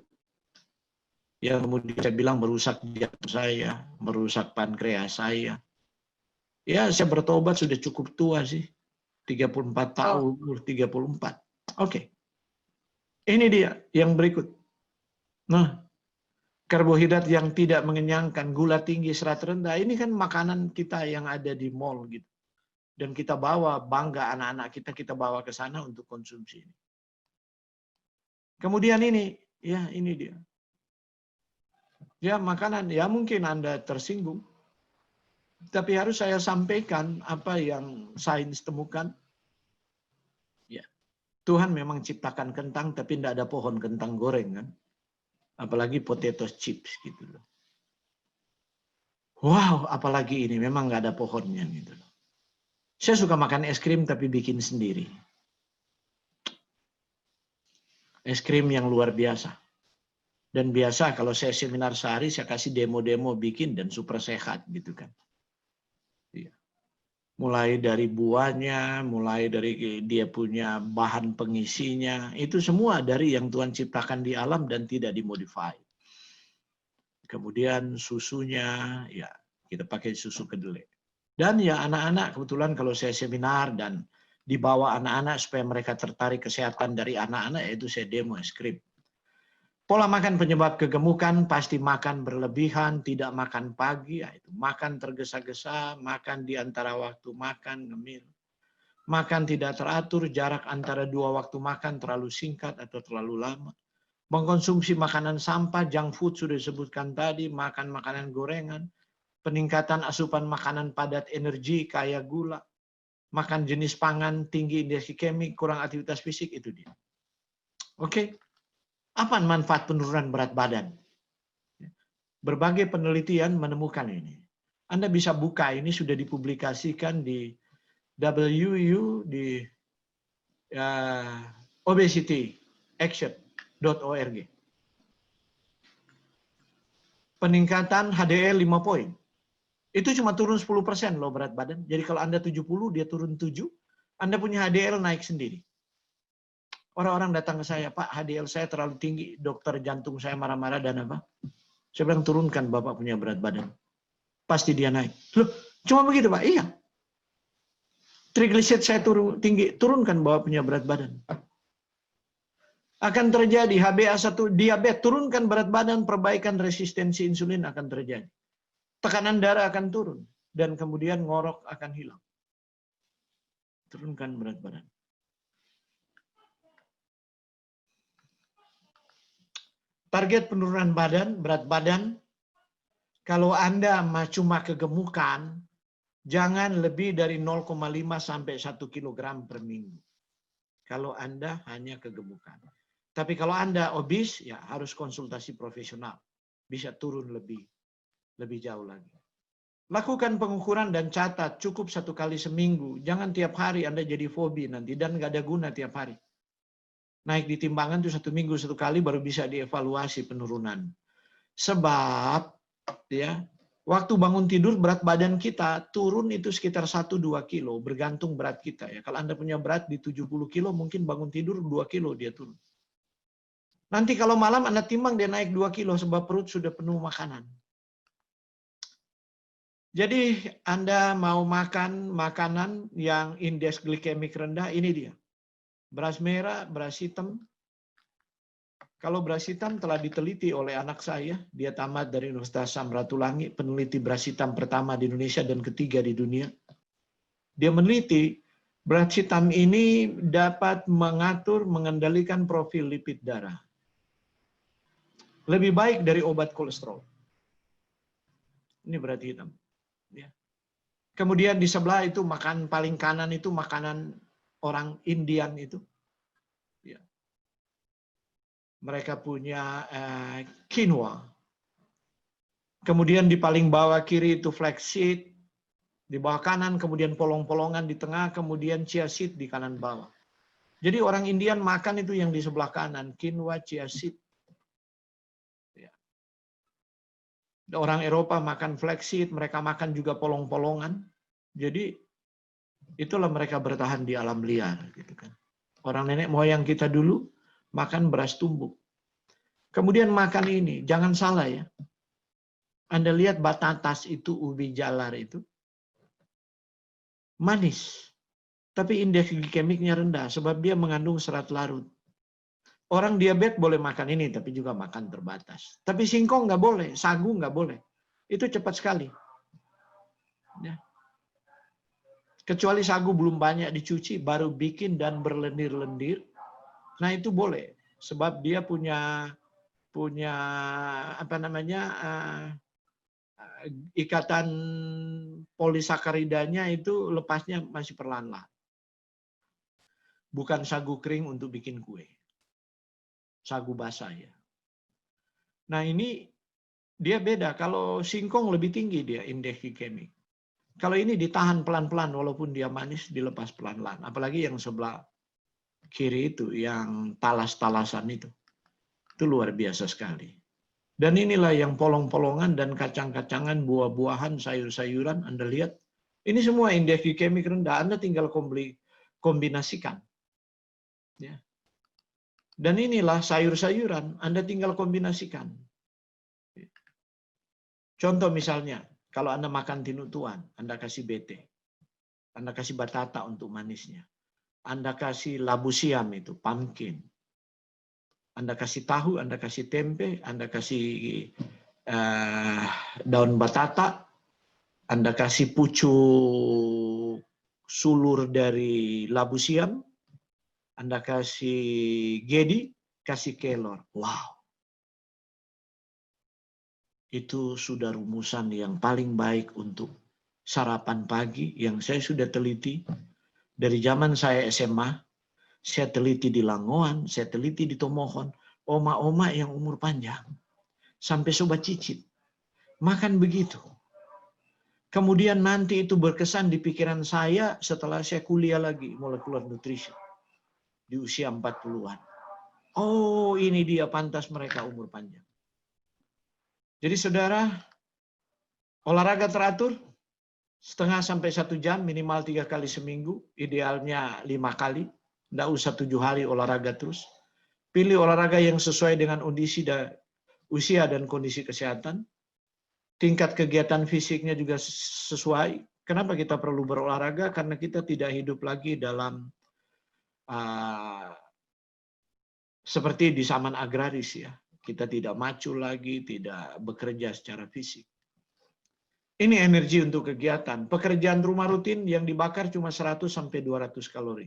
Ya kemudian saya bilang merusak jantung saya, merusak pankreas saya. Ya saya bertobat sudah cukup tua sih. 34 tahun, umur 34. Oke. Ini dia yang berikut. Nah, karbohidrat yang tidak mengenyangkan, gula tinggi, serat rendah, ini kan makanan kita yang ada di mall gitu. Dan kita bawa, bangga anak-anak kita bawa ke sana untuk konsumsi ini. Kemudian ini, ya ini dia. Ya makanan, ya mungkin Anda tersinggung. Tapi harus saya sampaikan apa yang sains temukan. Ya. Tuhan memang ciptakan kentang, tapi tidak ada pohon kentang goreng kan. Apalagi potato chips gitu loh. Wow, apalagi ini memang nggak ada pohonnya gitu loh. Saya suka makan es krim tapi bikin sendiri. Es krim yang luar biasa. Dan biasa kalau saya seminar sehari, saya kasih demo-demo bikin dan super sehat gitu kan. Iya. Mulai dari buahnya, mulai dari dia punya bahan pengisinya, itu semua dari yang Tuhan ciptakan di alam dan tidak dimodify. Kemudian susunya, ya kita pakai susu kedelai. Dan ya anak-anak, kebetulan kalau saya seminar dan dibawa anak-anak supaya mereka tertarik kesehatan dari anak-anak, yaitu saya demo es krim. Pola makan penyebab kegemukan, pasti makan berlebihan, tidak makan pagi, yaitu makan tergesa-gesa, makan di antara waktu makan, ngemil. Makan tidak teratur, jarak antara dua waktu makan terlalu singkat atau terlalu lama. Mengkonsumsi makanan sampah, junk food sudah disebutkan tadi, makan makanan gorengan, peningkatan asupan makanan padat energi kaya gula, makan jenis pangan tinggi indeks glikemik, kurang aktivitas fisik, itu dia. Oke. Apa manfaat penurunan berat badan? Berbagai penelitian menemukan ini. Anda bisa buka, ini sudah dipublikasikan di WU di obesityaction.org. Peningkatan HDL 5 poin. Itu cuma turun 10% loh berat badan. Jadi kalau Anda 70, dia turun 7, Anda punya HDL naik sendiri. Orang-orang datang ke saya, Pak, HDL saya terlalu tinggi, dokter jantung saya marah-marah dan apa? Saya bilang, turunkan Bapak punya berat badan. Pasti dia naik. Loh, cuma begitu Pak? Iya. Trigliserid saya tinggi, turunkan Bapak punya berat badan. Akan terjadi HbA1 diabetes, turunkan berat badan, perbaikan resistensi insulin akan terjadi. Tekanan darah akan turun. Dan kemudian ngorok akan hilang. Turunkan berat badan. Target penurunan berat badan, kalau Anda cuma kegemukan, jangan lebih dari 0,5 sampai 1 kg per minggu. Kalau Anda hanya kegemukan. Tapi kalau Anda obes, ya harus konsultasi profesional. Bisa turun lebih jauh lagi. Lakukan pengukuran dan catat, cukup 1 kali seminggu. Jangan tiap hari Anda jadi fobi nanti, dan nggak ada guna tiap hari. Naik di timbangan itu 1 minggu 1 kali baru bisa dievaluasi penurunan. Sebab ya, waktu bangun tidur berat badan kita turun itu sekitar 1-2 kilo, bergantung berat kita ya. Kalau Anda punya berat di 70 kilo, mungkin bangun tidur 2 kilo dia turun. Nanti kalau malam Anda timbang dia naik 2 kilo sebab perut sudah penuh makanan. Jadi Anda mau makan makanan yang indeks glikemik rendah, ini dia. Beras merah, beras hitam. Kalau beras hitam telah diteliti oleh anak saya, dia tamat dari Universitas Samratulangi, peneliti beras hitam pertama di Indonesia dan ketiga di dunia. Dia meneliti beras hitam ini dapat mengatur, mengendalikan profil lipid darah. Lebih baik dari obat kolesterol. Ini beras hitam. Ya. Kemudian di sebelah itu makan paling kanan itu makanan orang Indian itu. Ya. Mereka punya quinoa. Kemudian di paling bawah kiri itu flaxseed, di bawah kanan kemudian polong-polongan di tengah, kemudian chia seed di kanan bawah. Jadi orang Indian makan itu yang di sebelah kanan, quinoa, chia seed. Ya. Orang Eropa makan flaxseed, mereka makan juga polong-polongan. Jadi itulah mereka bertahan di alam liar, gitu kan. Orang nenek moyang kita dulu makan beras tumbuk. Kemudian makan ini, jangan salah ya. Anda lihat batatas itu, ubi jalar itu, manis. Tapi indeks glikemiknya rendah, sebab dia mengandung serat larut. Orang diabetes boleh makan ini, tapi juga makan terbatas. Tapi singkong nggak boleh, sagu nggak boleh. Itu cepat sekali. Ya. Kecuali sagu belum banyak dicuci, baru bikin dan berlendir-lendir. Nah itu boleh, sebab dia punya apa namanya ikatan polisakaridanya itu lepasnya masih perlahan-lahan. bukan sagu kering untuk bikin kue. Sagu basah ya. Nah ini dia beda. Kalau singkong lebih tinggi dia indeks glikemik. Kalau ini ditahan pelan-pelan walaupun dia manis dilepas pelan-pelan. Apalagi yang sebelah kiri itu yang talas-talasan itu. Itu luar biasa sekali. Dan inilah yang polong-polongan dan kacang-kacangan, buah-buahan, sayur-sayuran Anda lihat. Ini semua indeks glikemik rendah. Anda tinggal kombinasikan. Ya. Dan inilah sayur-sayuran Anda tinggal kombinasikan. Contoh misalnya, kalau Anda makan tinutuan, Anda kasih bete. Anda kasih batata untuk manisnya. Anda kasih labu siam itu, pumpkin. Anda kasih tahu, Anda kasih tempe, Anda kasih daun batata, Anda kasih pucuk sulur dari labu siam, Anda kasih gedi, kasih kelor. Wow. Itu sudah rumusan yang paling baik untuk sarapan pagi yang saya sudah teliti. Dari zaman saya SMA, saya teliti di Langoan, saya teliti di Tomohon, oma-oma yang umur panjang. Sampai sobat cicit. Makan begitu. Kemudian nanti itu berkesan di pikiran saya setelah saya kuliah lagi, molekular nutrition. Di usia 40-an. Oh, ini dia pantas mereka umur panjang. Jadi saudara, olahraga teratur, setengah sampai 1 jam, minimal 3 kali seminggu, idealnya 5 kali. Tidak usah 7 hari olahraga terus. Pilih olahraga yang sesuai dengan usia dan kondisi kesehatan. Tingkat kegiatan fisiknya juga sesuai. Kenapa kita perlu berolahraga? Karena kita tidak hidup lagi dalam seperti di zaman agraris ya. Kita tidak maju lagi, tidak bekerja secara fisik. Ini energi untuk kegiatan. Pekerjaan rumah rutin yang dibakar cuma 100 sampai 200 kalori.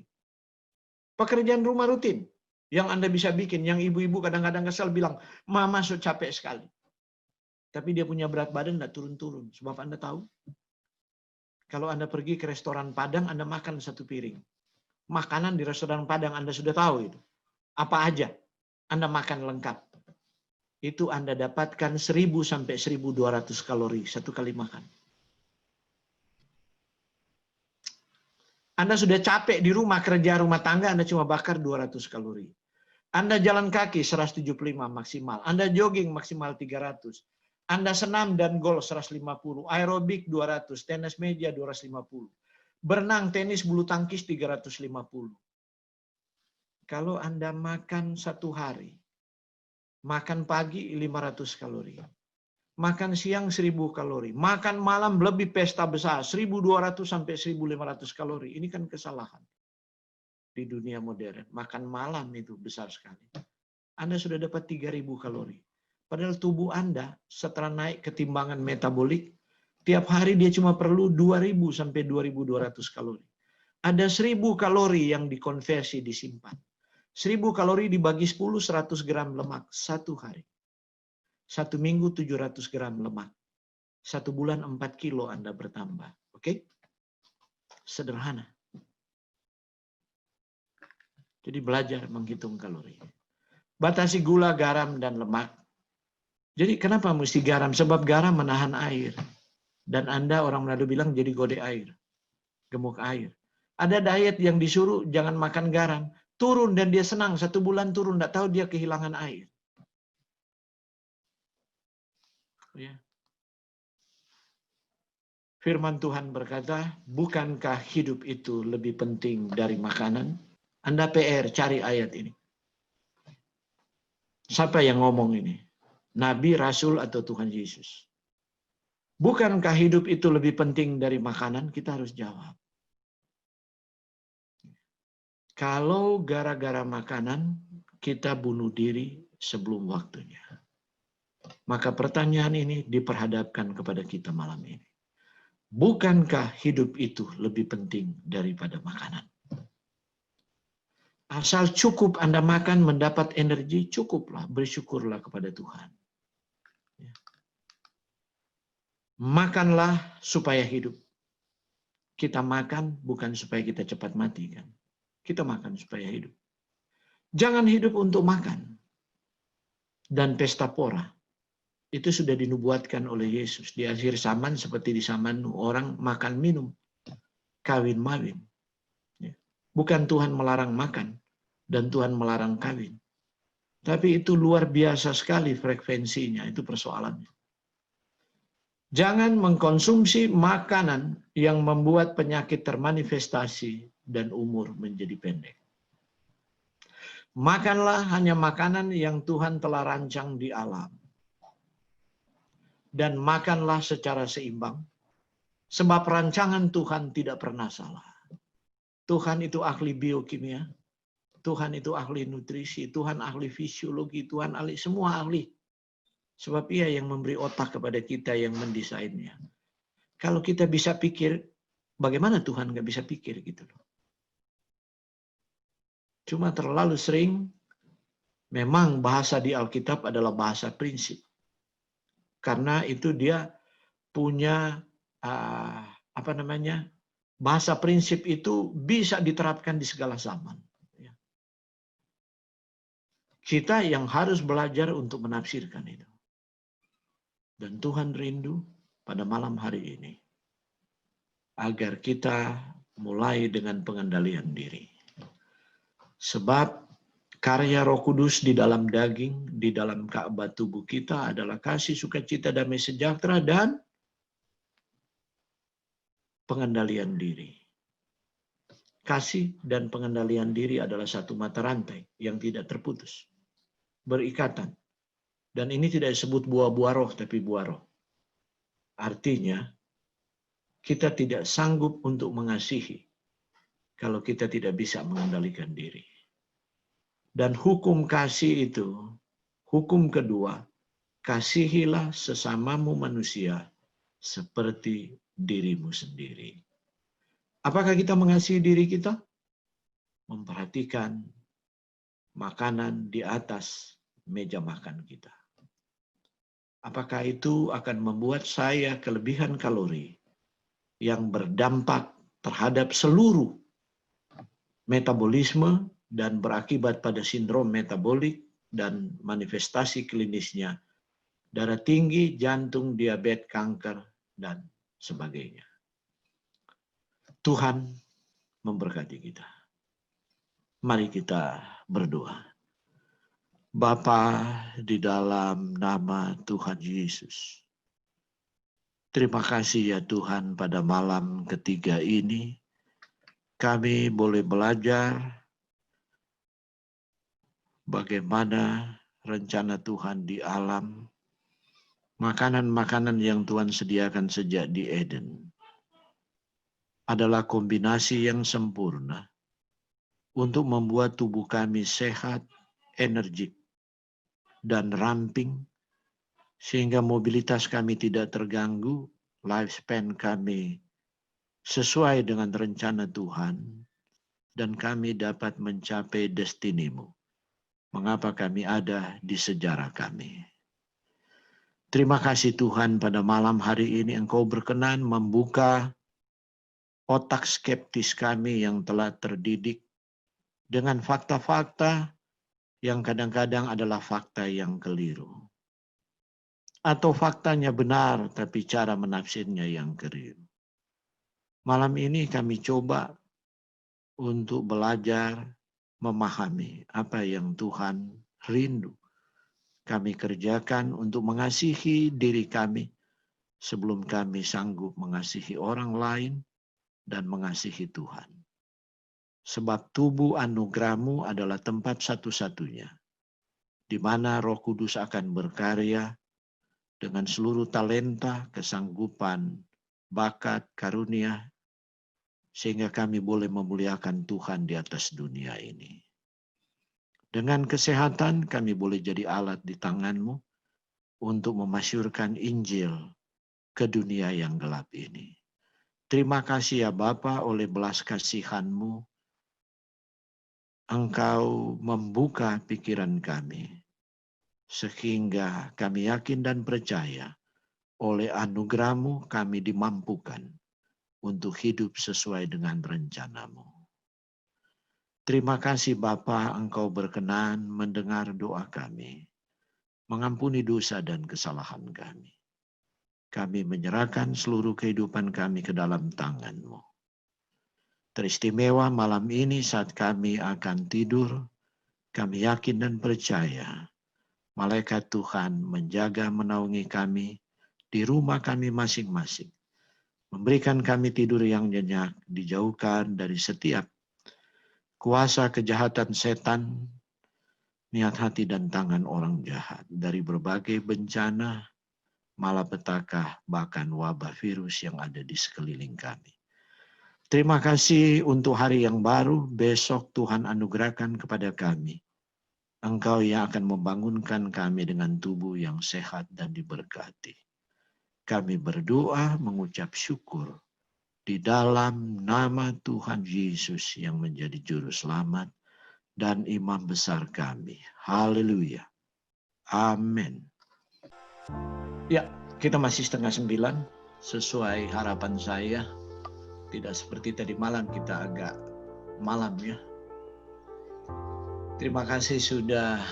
Pekerjaan rumah rutin yang Anda bisa bikin, yang ibu-ibu kadang-kadang kesal bilang, "Mama so capek sekali." Tapi dia punya berat badan tidak turun-turun. Sebab Anda tahu, kalau Anda pergi ke restoran Padang, Anda makan 1 piring. Makanan di restoran Padang Anda sudah tahu itu. Apa aja Anda makan lengkap. Itu Anda dapatkan 1000 sampai 1200 kalori 1 kali makan. Anda sudah capek di rumah, kerja rumah tangga, Anda cuma bakar 200 kalori. Anda jalan kaki 175 maksimal. Anda jogging maksimal 300. Anda senam dan golf 150. Aerobik 200. Tenis meja 250. Berenang, tenis, bulu tangkis 350. Kalau Anda makan 1 hari, makan pagi 500 kalori. Makan siang 1000 kalori. Makan malam lebih pesta besar. 1200 sampai 1500 kalori. Ini kan kesalahan di dunia modern. Makan malam itu besar sekali. Anda sudah dapat 3000 kalori. Padahal tubuh Anda setelah naik ketimbangan metabolik, tiap hari dia cuma perlu 2000 sampai 2200 kalori. Ada 1000 kalori yang dikonversi, disimpan. 1000 kalori dibagi 10, 100 gram lemak 1 hari. 1 minggu 700 gram lemak. 1 bulan 4 kilo Anda bertambah. Oke? Sederhana. Jadi belajar menghitung kalori. Batasi gula, garam, dan lemak. Jadi kenapa mesti garam? Sebab garam menahan air. Dan Anda, orang Manado bilang, jadi gode air. Gemuk air. Ada diet yang disuruh jangan makan garam. Turun dan dia senang. 1 bulan turun. Tidak tahu dia kehilangan air. Ya. Firman Tuhan berkata, bukankah hidup itu lebih penting dari makanan? Anda PR, cari ayat ini. Siapa yang ngomong ini? Nabi, Rasul, atau Tuhan Yesus? Bukankah hidup itu lebih penting dari makanan? Kita harus jawab. Kalau gara-gara makanan, kita bunuh diri sebelum waktunya. Maka pertanyaan ini diperhadapkan kepada kita malam ini. Bukankah hidup itu lebih penting daripada makanan? Asal cukup Anda makan mendapat energi, cukuplah, bersyukurlah kepada Tuhan. Makanlah supaya hidup. Kita makan bukan supaya kita cepat mati kan. Kita makan supaya hidup. Jangan hidup untuk makan dan pesta pora. Itu sudah dinubuatkan oleh Yesus. Di akhir zaman seperti di zaman Nuh, orang makan minum, kawin mawin. Bukan Tuhan melarang makan dan Tuhan melarang kawin. Tapi itu luar biasa sekali frekuensinya, itu persoalannya. Jangan mengkonsumsi makanan yang membuat penyakit termanifestasi dan umur menjadi pendek. Makanlah hanya makanan yang Tuhan telah rancang di alam. Dan makanlah secara seimbang. Sebab rancangan Tuhan tidak pernah salah. Tuhan itu ahli biokimia. Tuhan itu ahli nutrisi. Tuhan ahli fisiologi. Tuhan ahli, semua ahli. Sebab Ia yang memberi otak kepada kita yang mendesainnya. Kalau kita bisa pikir, bagaimana Tuhan nggak bisa pikir gitu loh. Cuma terlalu sering, memang bahasa di Alkitab adalah bahasa prinsip. Karena itu dia punya, bahasa prinsip itu bisa diterapkan di segala zaman. Kita yang harus belajar untuk menafsirkan itu. Dan Tuhan rindu pada malam hari ini agar kita mulai dengan pengendalian diri. Sebab karya Roh Kudus di dalam daging, di dalam Ka'bah tubuh kita adalah kasih, sukacita, damai sejahtera, dan pengendalian diri. Kasih dan pengendalian diri adalah satu mata rantai yang tidak terputus. Berikatan. Dan ini tidak disebut buah-buah roh, tapi buah roh. Artinya, kita tidak sanggup untuk mengasihi kalau kita tidak bisa mengendalikan diri. Dan hukum kasih itu, hukum kedua, kasihilah sesamamu manusia seperti dirimu sendiri. Apakah kita mengasihi diri kita? Memperhatikan makanan di atas meja makan kita. Apakah itu akan membuat saya kelebihan kalori yang berdampak terhadap seluruh metabolisme dan berakibat pada sindrom metabolik dan manifestasi klinisnya, darah tinggi, jantung, diabetes, kanker, dan sebagainya. Tuhan memberkati kita. Mari kita berdoa. Bapa, di dalam nama Tuhan Yesus, terima kasih ya Tuhan, pada malam ketiga ini kami boleh belajar bagaimana rencana Tuhan di alam, makanan-makanan yang Tuhan sediakan sejak di Eden adalah kombinasi yang sempurna untuk membuat tubuh kami sehat, energik, dan ramping, sehingga mobilitas kami tidak terganggu, lifespan kami sesuai dengan rencana Tuhan, dan kami dapat mencapai destinimu. Mengapa kami ada di sejarah kami. Terima kasih Tuhan, pada malam hari ini Engkau berkenan membuka otak skeptis kami yang telah terdidik dengan fakta-fakta yang kadang-kadang adalah fakta yang keliru. Atau faktanya benar, tapi cara menafsirnya yang keliru. Malam ini kami coba untuk belajar memahami apa yang Tuhan rindu kami kerjakan untuk mengasihi diri kami sebelum kami sanggup mengasihi orang lain dan mengasihi Tuhan. Sebab tubuh anugerah-Mu adalah tempat satu-satunya di mana Roh Kudus akan berkarya dengan seluruh talenta, kesanggupan, bakat, karunia, sehingga kami boleh memuliakan Tuhan di atas dunia ini. Dengan kesehatan kami boleh jadi alat di tangan-Mu untuk memasyurkan Injil ke dunia yang gelap ini. Terima kasih ya Bapa, oleh belas kasihan-Mu Engkau membuka pikiran kami, sehingga kami yakin dan percaya oleh anugerah-Mu kami dimampukan untuk hidup sesuai dengan rencana-Mu. Terima kasih Bapa, Engkau berkenan mendengar doa kami, mengampuni dosa dan kesalahan kami. Kami menyerahkan seluruh kehidupan kami ke dalam tangan-Mu. Teristimewa malam ini saat kami akan tidur, kami yakin dan percaya malaikat Tuhan menjaga menaungi kami di rumah kami masing-masing. Memberikan kami tidur yang nyenyak, dijauhkan dari setiap kuasa kejahatan setan, niat hati dan tangan orang jahat, dari berbagai bencana, malapetaka, bahkan wabah virus yang ada di sekeliling kami. Terima kasih untuk hari yang baru, besok Tuhan anugerahkan kepada kami. Engkau yang akan membangunkan kami dengan tubuh yang sehat dan diberkati. Kami berdoa mengucap syukur di dalam nama Tuhan Yesus yang menjadi juru selamat dan imam besar kami. Haleluya. Amin. Ya, kita masih 8:30 sesuai harapan saya. Tidak seperti tadi malam, kita agak malam ya. Terima kasih sudah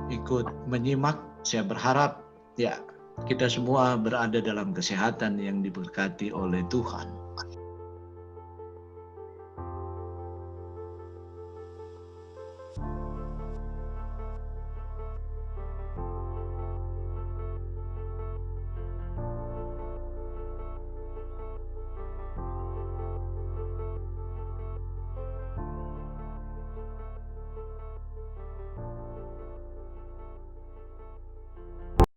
ikut menyimak. Saya berharap ya kita semua berada dalam kesehatan yang diberkati oleh Tuhan.